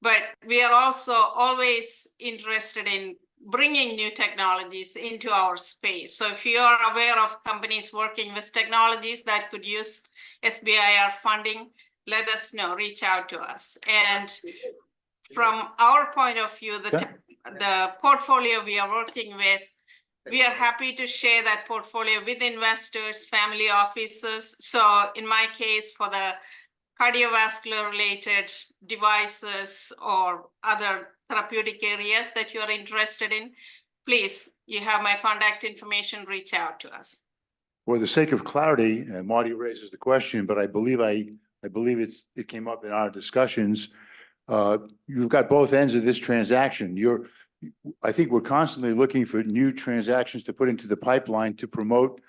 But we are also always interested in bringing new technologies into our space. So if you are aware of companies working with technologies that could use SBIR funding, let us know, reach out to us. And from our point of view, the portfolio we are working with, we are happy to share that portfolio with investors, family offices. So in my case, for the cardiovascular related devices or other therapeutic areas that you are interested in, please, you have my contact information, reach out to us. For the sake of clarity, Marty raises the question, but I believe it came up in our discussions. You've got both ends of this transaction. I think we're constantly looking for new transactions to put into the pipeline to promote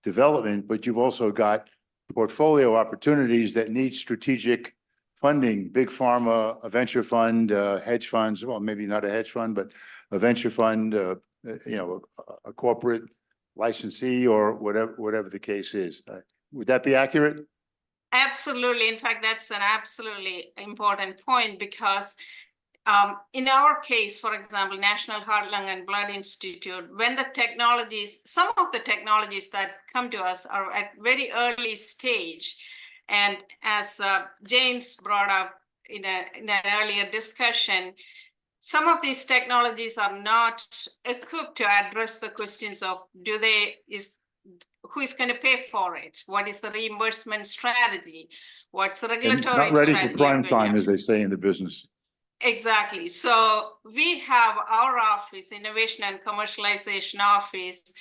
development, but you've also got portfolio opportunities that need strategic funding, big pharma, a venture fund, hedge funds, well, maybe not a hedge fund, but a venture fund, a corporate licensee or whatever the case is. Would that be accurate? Absolutely. In fact, that's an absolutely important point because in our case, for example, National Heart, Lung, and Blood Institute, when the technologies, some of the technologies that come to us are at very early stage. And as James brought up in an earlier discussion, some of these technologies are not equipped to address the questions of who is going to pay for it? What is the reimbursement strategy? What's the regulatory strategy? Not ready for prime time, as they say in the business. Exactly. So we have our office, Innovation and Commercialization Office,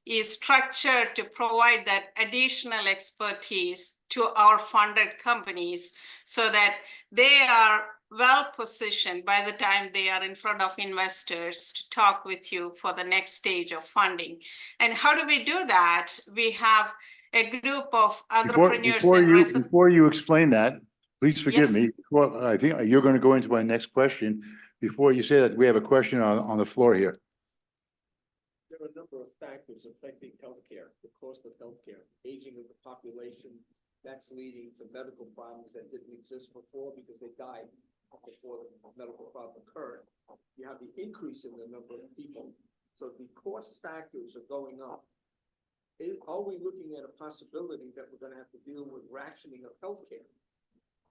is structured to provide that additional expertise to our funded companies so that they are well positioned by the time they are in front of investors to talk with you for the next stage of funding. And how do we do that? We have a group of entrepreneurs. Before you explain that, please forgive me. Well, I think you're going to go into my next question. Before you say that, we have a question on the floor here. There are a number of factors affecting healthcare, the cost of healthcare, aging of the population. That's leading to medical problems that didn't exist before because they died before the medical problem occurred. You have the increase in the number of people. So the cost factors are going up. Are we looking at a possibility that we're going to have to deal with rationing of healthcare?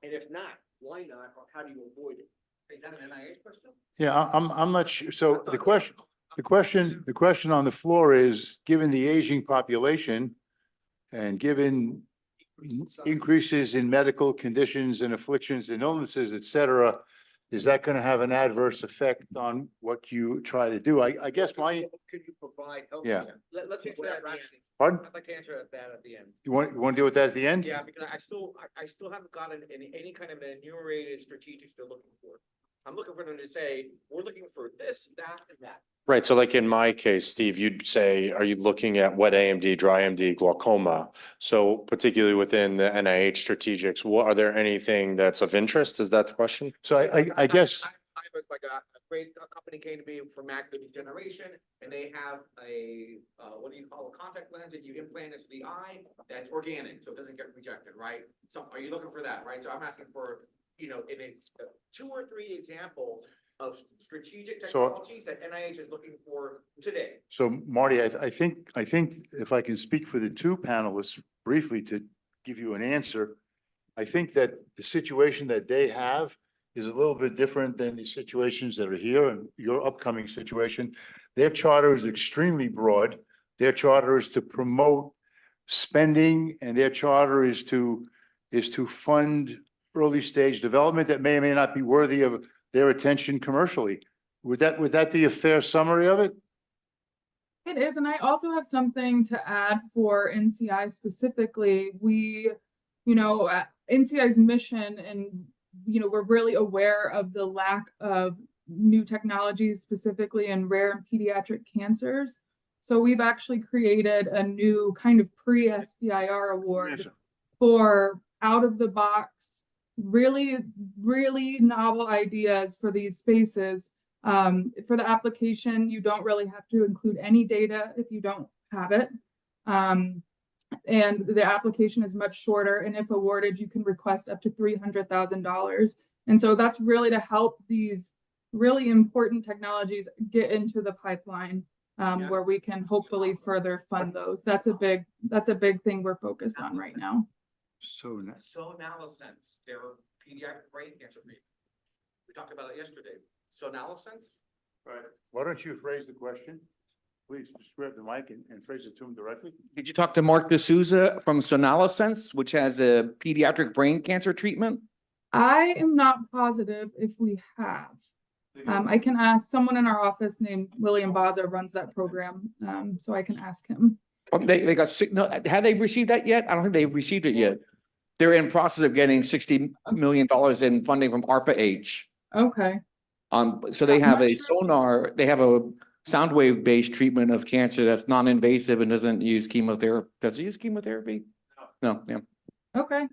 And if not, why not, or how do you avoid it? Is that an NIH question? Yeah, I'm not sure. So the question on the floor is, given the aging population and given increases in medical conditions and afflictions and illnesses, et cetera, is that going to have an adverse effect on what you try to do? I guess Could you provide Yeah. healthcare? Let's answer that at the end. Pardon? I'd like to answer that at the end. You want to deal with that at the end? Yeah, because I still haven't gotten any kind of enumerated strategics they're looking for. I'm looking for them to say, we're looking for this, that, and that. Right, so like in my case, Steve, you'd say, are you looking at wet AMD, dry AMD, glaucoma? So particularly within the NIH strategics, are there anything that's of interest? Is that the question? So I guess, I have like a great company came to me for macular degeneration, and they have a, what do you call a contact lens that you implant into the eye that's organic, so it doesn't get rejected, right? So are you looking for that, right? So I'm asking for, in 2 or 3 examples of strategic technologies that NIH is looking for today. so Marty, I think if I can speak for the two panelists briefly to give you an answer, I think that the situation that they have is a little bit different than the situations that are here and your upcoming situation. Their charter is extremely broad. Their charter is to promote spending, and their charter is to fund early stage development that may or may not be worthy of their attention commercially. Would that be a fair summary of it? It is, and I also have something to add for NCI specifically. We, NCI's mission, and we're really aware of the lack of new technologies, specifically in rare and pediatric cancers. So we've actually created a new kind of pre-SBIR award for out of the box, really, really novel ideas for these spaces. For the application, you don't really have to include any data if you don't have it. And the application is much shorter, and if awarded, you can request up to $300,000. And so that's really to help these really important technologies get into the pipeline, where we can hopefully further fund those. That's a big thing we're focused on right now. So Sonalosense, their pediatric brain cancer treatment. We talked about it yesterday. Sonalosense? Right. Why don't you phrase the question? Please just grab the mic and phrase it to him directly. Did you talk to Mark D'Souza from Sonalosense, which has a pediatric brain cancer treatment? I am not positive if we have. I can ask someone in our office named William Baza runs that program, so I can ask him. They got sick. No, have they received that yet? I don't think they've received it yet. They're in process of getting $60 million in funding from ARPA-H. Okay. So they have a Not they have a sound wave based treatment of cancer that's non-invasive and doesn't use chemotherapy. Does it use chemotherapy? No, yeah. Okay.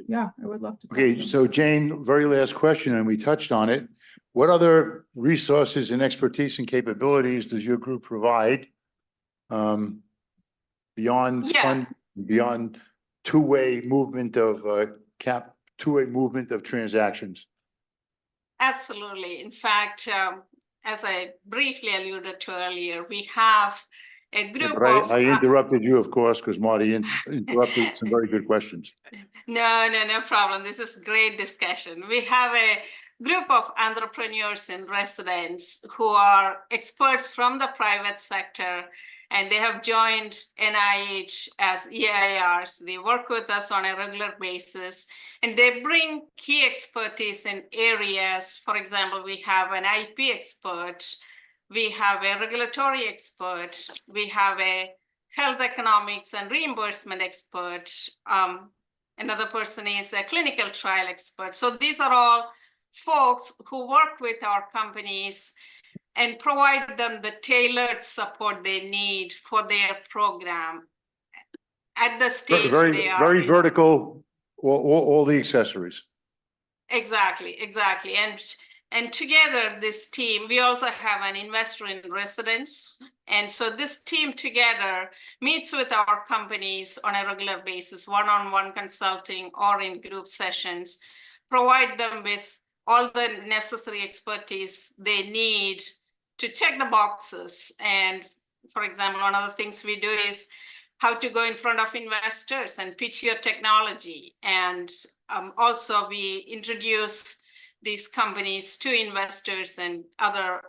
Yeah, I would love to. talk Okay, to him. so Jane, very last question, and we touched on it. What other resources and expertise and capabilities does your group provide? Beyond Yeah. beyond two-way movement of transactions? Absolutely. In fact, as I briefly alluded to earlier, we have a group But of. I interrupted you, of course, because Marty interrupted some very good questions. No problem. This is great discussion. We have a group of entrepreneurs and residents who are experts from the private sector, and they have joined NIH as EIRs. They work with us on a regular basis, and they bring key expertise in areas. For example, we have an IP expert, we have a regulatory expert, we have a health economics and reimbursement expert. Another person is a clinical trial expert. So these are all folks who work with our companies and provide them the tailored support they need for their program at the stage they are. Very vertical, all the accessories. Exactly. And together, this team, we also have an investor in residence. And so this team together meets with our companies on a regular basis, one-on-one consulting or in group sessions, provide them with all the necessary expertise they need to check the boxes. And for example, one of the things we do is how to go in front of investors and pitch your technology. And also we introduce these companies to investors and other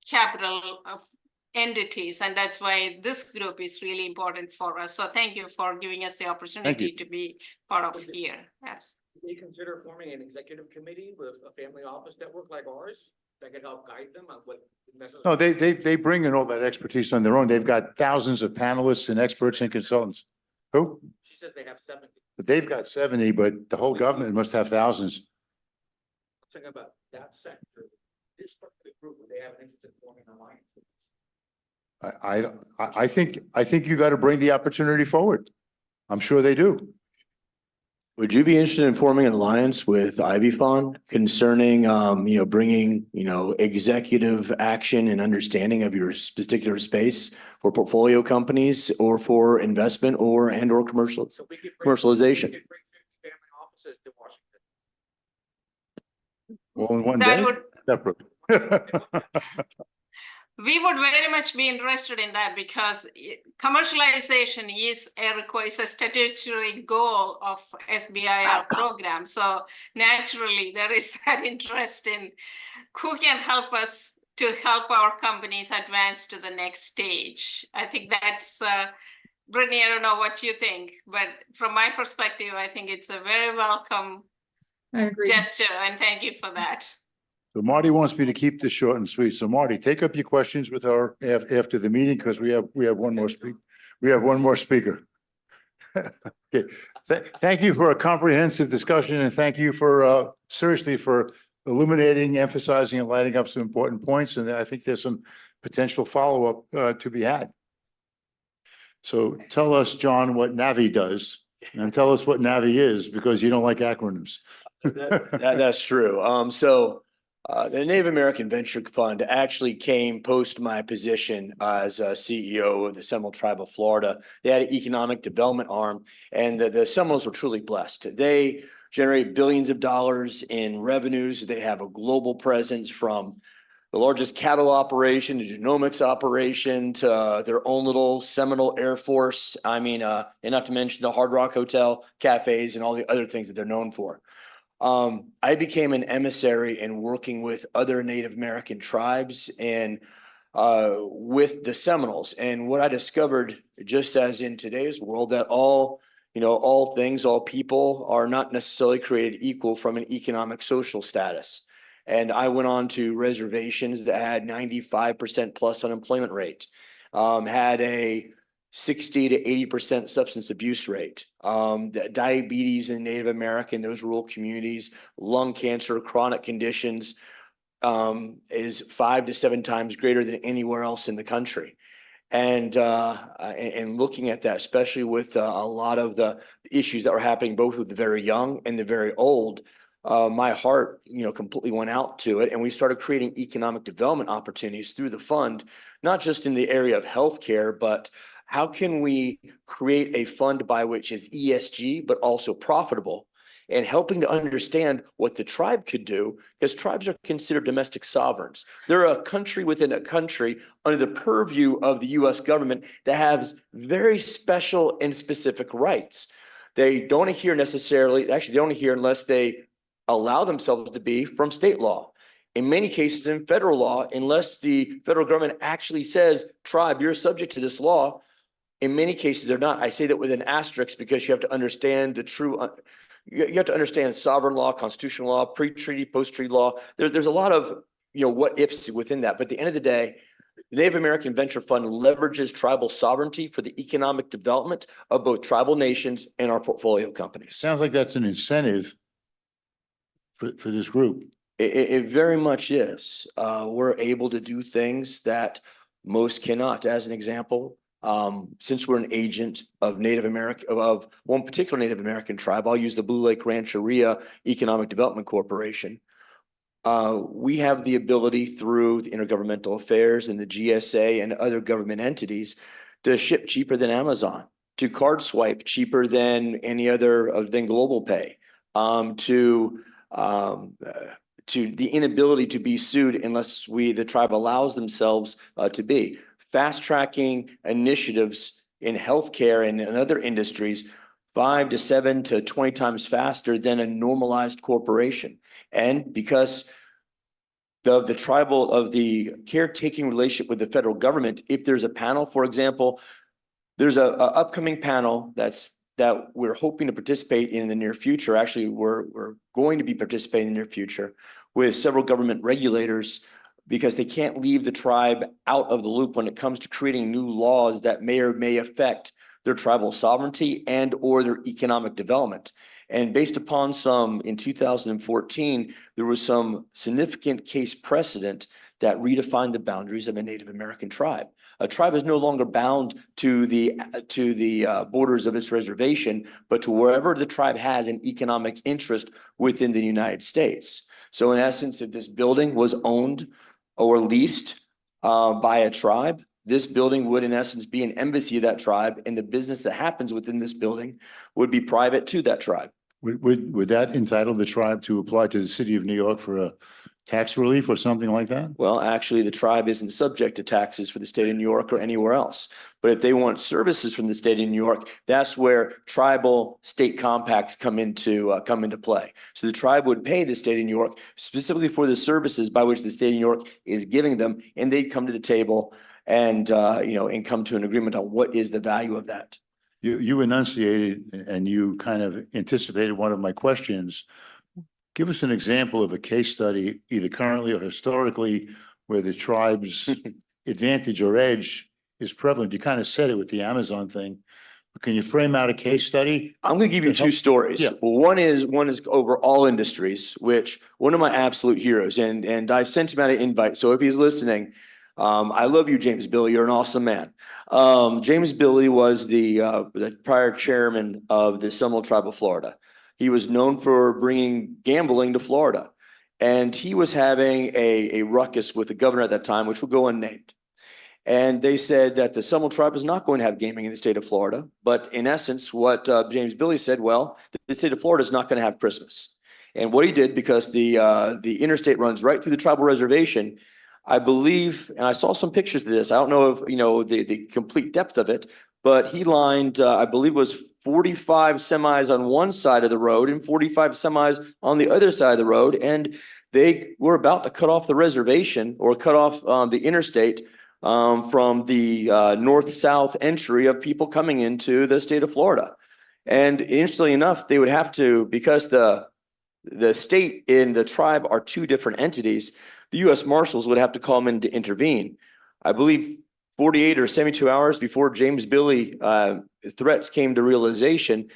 capital of entities. And that's why this group is really important for us. So thank you for giving us the opportunity to be part of here. Yes. Do they consider forming an executive committee with a family office network like ours that can help guide them on what investors? No, they bring in all that expertise on their own. They've got thousands of panelists and experts and consultants. Who? She says they have 70. But they've got 70, but the whole government must have thousands. Talking about that sector, this particular group, would they have an interest in forming an alliance? I think you got to bring the opportunity forward. I'm sure they do. Would you be interested in forming an alliance with IvyFON concerning, bringing, executive action and understanding of your particular space for portfolio companies or for investment or commercial So we could commercialization? We could bring 50 family offices to Washington. All in one That day, would, separately. we would very much be interested in that because commercialization is a statutory goal of SBIR program. So naturally, there is that interest in who can help us to help our companies advance to the next stage. I think that's, Brittany, I don't know what you think, but from my perspective, I think it's a very welcome I agree. gesture, and thank you for that. So Marty wants me to keep this short and sweet. So Marty, take up your questions with our after the meeting because we have one more speaker. We have one more speaker. Okay. Thank you for a comprehensive discussion and thank you for seriously for illuminating, emphasizing, and lighting up some important points. And I think there's some potential follow-up to be had. So tell us, John, what NAVI does and tell us what NAVI is because you don't like acronyms. That's true. The Native American Venture Fund actually came post my position as a CEO of the Seminole Tribe of Florida. They had an economic development arm, and the Seminoles were truly blessed. They generate billions of dollars in revenues. They have a global presence from the largest cattle operation, the genomics operation, to their own little Seminole Air Force. I mean, and not to mention the Hard Rock Hotel, cafes, and all the other things that they're known for. I became an emissary in working with other Native American tribes and with the Seminoles. And what I discovered, just as in today's world, that all things, all people are not necessarily created equal from an economic social status. And I went on to reservations that had 95% plus unemployment rate, had a 60 to 80% substance abuse rate, diabetes in Native America in those rural communities, lung cancer, chronic conditions is 5 to 7 times greater than anywhere else in the country. And looking at that, especially with a lot of the issues that were happening both with the very young and the very old, my heart, completely went out to it. And we started creating economic development opportunities through the fund, not just in the area of healthcare, but how can we create a fund by which is ESG, but also profitable, and helping to understand what the tribe could do, because tribes are considered domestic sovereigns. They're a country within a country under the purview of the US government that has very special and specific rights. They don't adhere necessarily, actually, they don't adhere unless they allow themselves to be from state law. In many cases in federal law, unless the federal government actually says, tribe, you're subject to this law, in many cases, they're not. I say that with an asterisk because you have to understand the true, you have to understand sovereign law, constitutional law, pre-treaty, post-treaty law. There's a lot of, what ifs within that. But at the end of the day, the Native American Venture Fund leverages tribal sovereignty for the economic development of both tribal nations and our portfolio companies. Sounds like that's an incentive for this group. It very much is. We're able to do things that most cannot. As an example, since we're an agent of Native American, of one particular Native American tribe, I'll use the Blue Lake Rancheria Economic Development Corporation. We have the ability through the Intergovernmental Affairs and the GSA and other government entities to ship cheaper than Amazon, to card swipe cheaper than any other than Global Pay, to the inability to be sued unless the tribe allows themselves to be. Fast tracking initiatives in healthcare and in other industries 5 to 7 to 20 times faster than a normalized corporation. And because of the caretaking relationship with the federal government, if there's a panel, for example, there's a upcoming panel that we're hoping to participate in the near future. Actually, we're going to be participating in the near future with several government regulators, because they can't leave the tribe out of the loop when it comes to creating new laws that may or may affect their tribal sovereignty and or their economic development. And based upon in 2014, there was some significant case precedent that redefined the boundaries of a Native American tribe. A tribe is no longer bound to the borders of its reservation, but to wherever the tribe has an economic interest within the United States. So in essence, if this building was owned or leased by a tribe, this building would in essence be an embassy of that tribe, and the business that happens within this building would be private to that tribe. Would that entitle the tribe to apply to the city of New York for a tax relief or something like that? Well, actually, the tribe isn't subject to taxes for the state of New York or anywhere else. But if they want services from the state of New York, that's where tribal state compacts come into play. So the tribe would pay the state of New York specifically for the services by which the state of New York is giving them, and they'd come to the table and and come to an agreement on what is the value of that. You enunciated and you kind of anticipated one of my questions. Give us an example of a case study, either currently or historically, where the tribe's advantage or edge is prevalent. You kind of said it with the Amazon thing. But can you frame out a case study? I'm going to give you two stories. Yeah. Well, one is over all industries, which one of my absolute heroes, and I sent him out an invite. So if he's listening, I love you, James Billy. You're an awesome man. James Billy was the prior chairman of the Seminole Tribe of Florida. He was known for bringing gambling to Florida, and he was having a ruckus with the governor at that time, which will go unnamed. And they said that the Seminole Tribe is not going to have gaming in the state of Florida. But in essence, what James Billy said, well, the state of Florida is not going to have Christmas. And what he did, because the interstate runs right through the tribal reservation, I believe, and I saw some pictures of this. I don't know if the complete depth of it, but he lined, I believe, was 45 semis on one side of the road and 45 semis on the other side of the road, and they were about to cut off the reservation or cut off the interstate from the north-south entry of people coming into the state of Florida. And interestingly enough, they would have to, because the state and the tribe are two different entities, the U.S. Marshals would have to come in to intervene. I believe 48 or 72 hours before James Billy threats came to realization,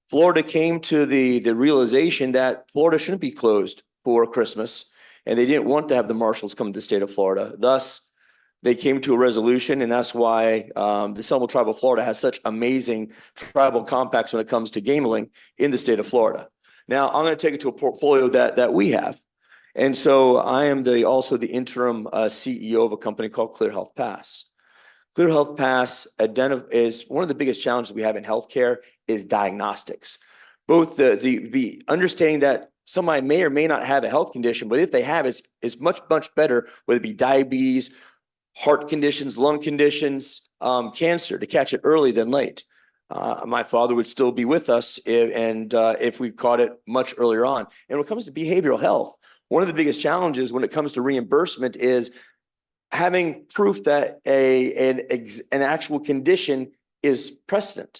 Florida came to the realization that Florida shouldn't be closed for Christmas, and they didn't want to have the Marshals come to the state of Florida. Thus, they came to a resolution, and that's why the Seminole Tribe of Florida has such amazing tribal compacts when it comes to gambling in the state of Florida. Now, I'm going to take it to a portfolio that we have. And so I am also the interim CEO of a company called Clear Health Pass. Clear Health Pass is one of the biggest challenges we have in healthcare is diagnostics. Both the understanding that somebody may or may not have a health condition, but if they have it, it's much, much better, whether it be diabetes, heart conditions, lung conditions, cancer, to catch it early than late. My father would still be with us if we caught it much earlier on. And when it comes to behavioral health, one of the biggest challenges when it comes to reimbursement is having proof that an actual condition is precedent.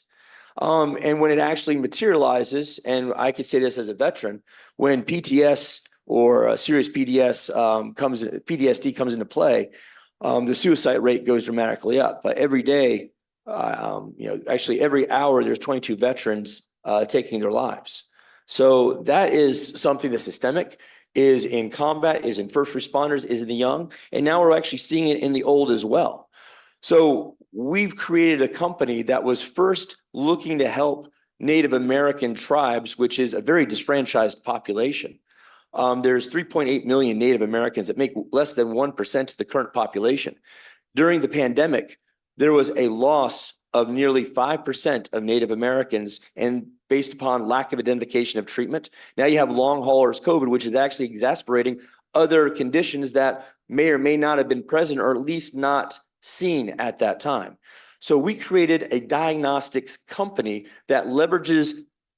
And when it actually materializes, and I could say this as a veteran, when PTS or serious PTSD comes into play, the suicide rate goes dramatically up. But every day, actually every hour, there's 22 veterans taking their lives. So that is something that's systemic, is in combat, is in first responders, is in the young, and now we're actually seeing it in the old as well. So we've created a company that was first looking to help Native American tribes, which is a very disfranchised population. There's 3.8 million Native Americans that make less than 1% of the current population. During the pandemic, there was a loss of nearly 5% of Native Americans, and based upon lack of identification of treatment. Now you have long haulers COVID, which is actually exacerbating other conditions that may or may not have been present, or at least not seen at that time. So we created a diagnostics company that leverages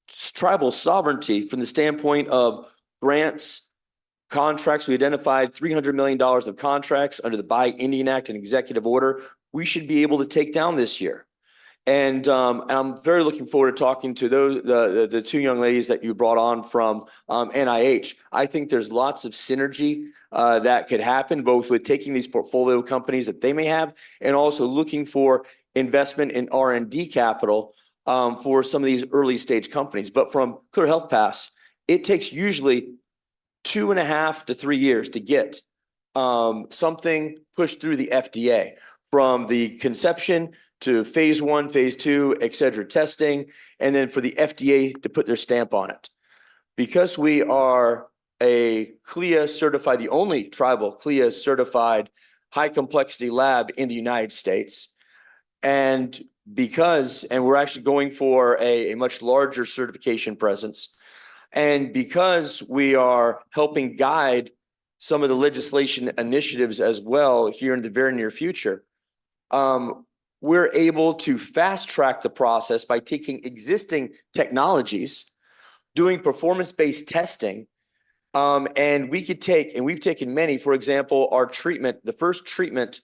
tribal sovereignty from the standpoint of grants, contracts. We identified $300 million of contracts under the Buy Indian Act and executive order. We should be able to take down this year. And I'm very looking forward to talking to the two young ladies that you brought on from NIH. I think there's lots of synergy that could happen, both with taking these portfolio companies that they may have and also looking for investment in R&D capital for some of these early stage companies. But from Clear Health Pass, it takes usually 2.5 to 3 years to get something pushed through the FDA, from the conception to phase 1, phase 2, et cetera, testing, and then for the FDA to put their stamp on it. Because we are a CLIA certified, the only tribal CLIA certified high complexity lab in the United States, and we're actually going for a much larger certification presence, and because we are helping guide some of the legislation initiatives as well here in the very near future, we're able to fast track the process by taking existing technologies, doing performance-based testing, and we've taken many, for example, our treatment, the first treatment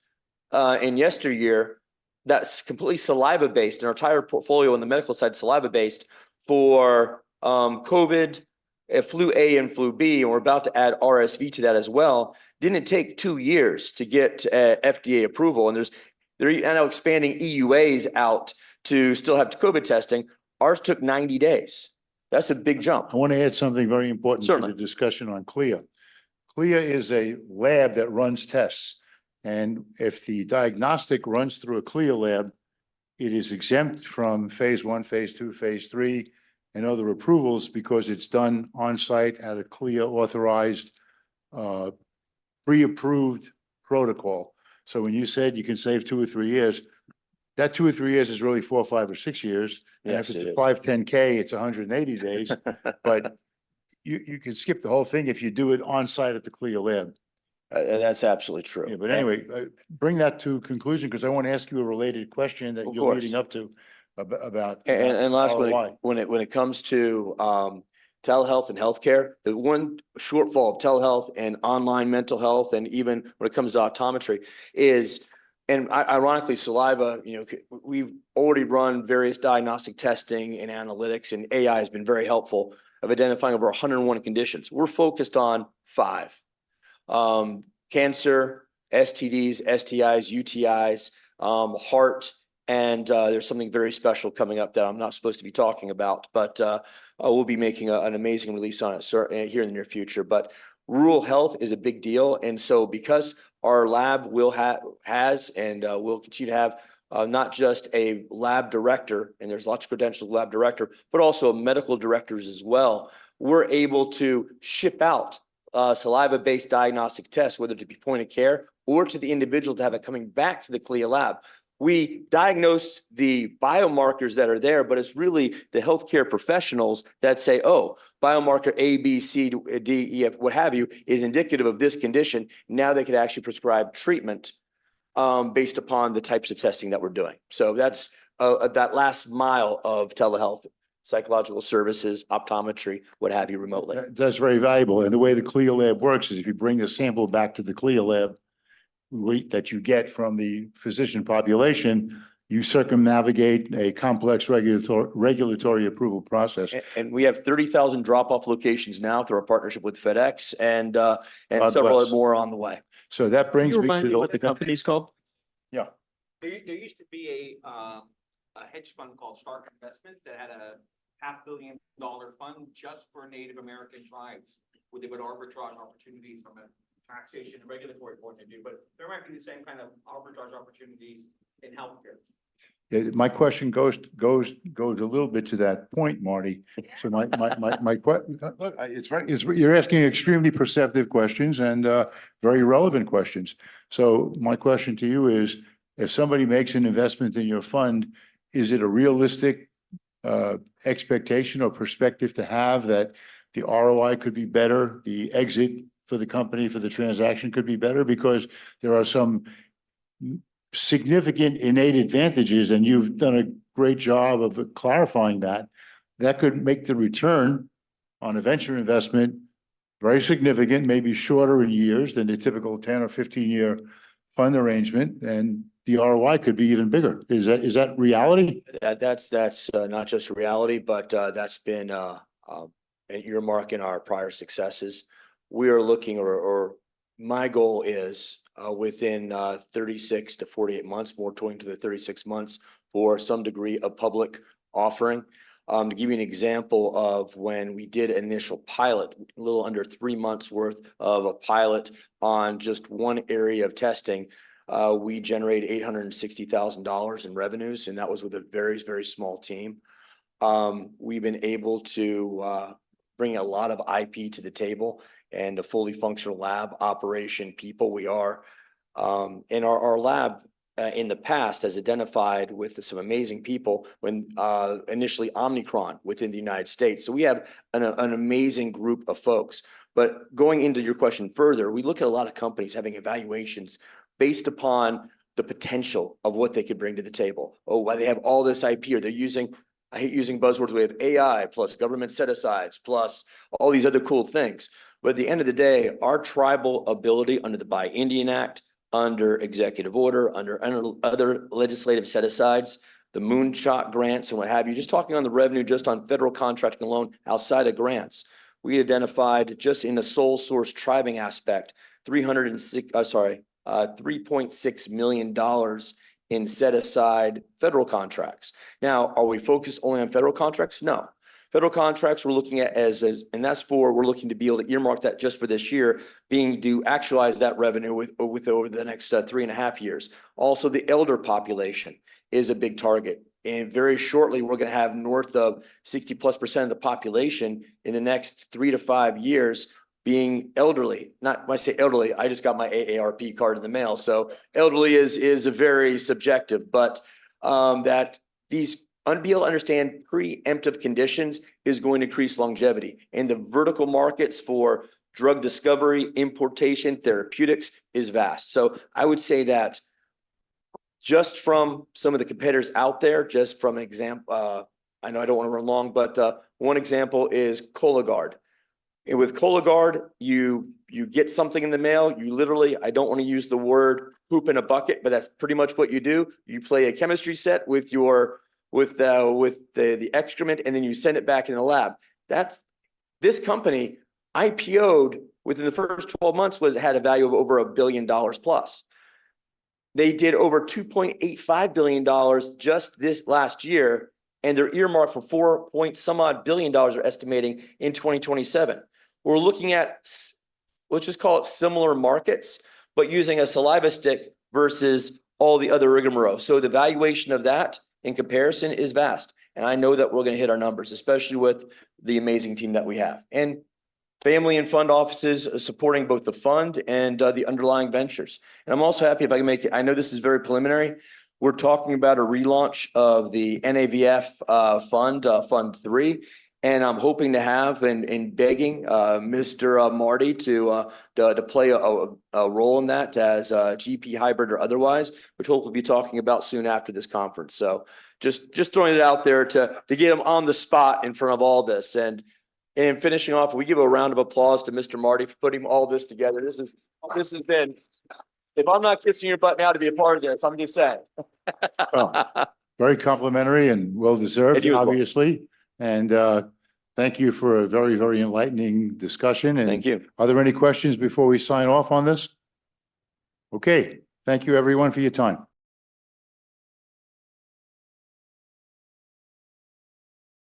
in yesteryear, that's completely saliva-based, and our entire portfolio on the medical side, saliva-based for COVID, flu A and flu B, and we're about to add RSV to that as well. Didn't take 2 years to get FDA approval, and they're now expanding EUAs out to still have COVID testing. Ours took 90 days. That's a big jump. I want to add something very important to Certainly. the discussion on CLIA. CLIA is a lab that runs tests. And if the diagnostic runs through a CLIA lab, it is exempt from phase 1, phase 2, phase 3, and other approvals because it's done on site at a CLIA authorized, pre-approved protocol. So when you said you can save 2 or 3 years, that 2 or 3 years is really 4, 5, or 6 years. And Yes, if it's it a is. 510K, it's 180 days. But you can skip the whole thing if you do it on site at the CLIA lab. That's absolutely true. Yeah, but anyway, bring that to conclusion, because I want to ask you a related question that Of you're course. leading up to about. And last ROI. when it comes to telehealth and healthcare, the one shortfall of telehealth and online mental health, and even when it comes to optometry is, and ironically, saliva, we've already run various diagnostic testing and analytics, and AI has been very helpful of identifying over 101 conditions. We're focused on 5. Cancer, STDs, STIs, UTIs, heart, and there's something very special coming up that I'm not supposed to be talking about, but we'll be making an amazing release on it here in the near future. But rural health is a big deal, and so because our lab will has and will continue to have not just a lab director, and there's lots of credentialed lab director, but also medical directors as well, we're able to ship out saliva-based diagnostic tests, whether to be point of care or to the individual to have it coming back to the CLIA lab. We diagnose the biomarkers that are there, but it's really the healthcare professionals that say, oh, biomarker A, B, C, D, E, F, what have you, is indicative of this condition. Now they could actually prescribe treatment based upon the types of testing that we're doing. So that's that last mile of telehealth, psychological services, optometry, what have you, remotely. That's very valuable. And the way the CLIA lab works is if you bring the sample back to the CLIA lab, that you get from the physician population, you circumnavigate a complex regulatory approval process. And we have 30,000 drop-off locations now through our partnership with FedEx, and God several bless. more on the way. So that brings Can you me remind to me what the company's called? Yeah. There used to be a hedge fund called Stark Investments that had a $500 million fund just for Native American tribes, where they would arbitrage opportunities from a taxation and regulatory point of view, but there might be the same kind of arbitrage opportunities in healthcare. Yeah, my question goes a little bit to that point, Marty. So my question, look, you're asking extremely perceptive questions and very relevant questions. So my question to you is, if somebody makes an investment in your fund, is it a realistic expectation or perspective to have that the ROI could be better, the exit for the company, for the transaction could be better? Because there are some significant innate advantages, and you've done a great job of clarifying that, that could make the return on a venture investment very significant, maybe shorter in years than the typical 10 or 15-year fund arrangement, and the ROI could be even bigger. Is that reality? That's not just reality, but that's been an earmark in our prior successes. We are looking, or my goal is within 36 to 48 months, more toward to the 36 months, for some degree of public offering. To give you an example of when we did an initial pilot, a little under 3 months worth of a pilot on just one area of testing, we generated $860,000 in revenues, and that was with a very, very small team. We've been able to bring a lot of IP to the table and a fully functional lab operation people. We are in our lab in the past has identified with some amazing people when initially Omicron within the United States. So we have an amazing group of folks. But going into your question further, we look at a lot of companies having evaluations based upon the potential of what they could bring to the table. Oh, why they have all this IP, or they're using, I hate using buzzwords, we have AI plus government set-asides plus all these other cool things. But at the end of the day, our tribal ability under the Buy Indian Act, under executive order, under other legislative set-asides, the moonshot grants and what have you, just talking on the revenue, just on federal contracting alone, outside of grants, we identified just in the sole source tribing aspect, $3.6 million in set-aside federal contracts. Now, are we focused only on federal contracts? No. Federal contracts we're looking at and that's we're looking to be able to earmark that just for this year, being to actualize that revenue with over the next 3.5 years. Also, the elder population is a big target. And very shortly, we're going to have north of 60+% of the population in the next 3 to 5 years being elderly. Not when I say elderly, I just got my AARP card in the mail. So elderly is a very subjective, but that these be able to understand preemptive conditions is going to increase longevity. And the vertical markets for drug discovery, importation, therapeutics is vast. So I would say that just from some of the competitors out there, just from an example, I know I don't want to run long, but one example is Cologuard. And with Cologuard, you get something in the mail, you literally, I don't want to use the word poop in a bucket, but that's pretty much what you do. You play a chemistry set with the excrement, and then you send it back in the lab. This company IPO'd within the first 12 months had a value of over $1 billion plus. They did over $2.85 billion just this last year, and they're earmarked for $4 billion are estimating in 2027. We're looking at, let's just call it similar markets, but using a saliva stick versus all the other rigmarole. So the valuation of that in comparison is vast. And I know that we're going to hit our numbers, especially with the amazing team that we have. And family and fund offices supporting both the fund and the underlying ventures. And I'm also happy if I can make it, I know this is very preliminary. We're talking about a relaunch of the NAVF fund, Fund 3. And I'm hoping to have and begging Mr. Marty to play a role in that as a GP hybrid or otherwise, which hopefully we'll be talking about soon after this conference. So just throwing it out there to get him on the spot in front of all this. And finishing off, we give a round of applause to Mr. Marty for putting all this together. This has been, if I'm not kissing your butt now to be a part of this, I'm just saying. Well, very complimentary and well-deserved, obviously. And thank you for a very, very enlightening discussion. And thank you. Are there any questions before we sign off on this? Okay. Thank you, everyone, for your time.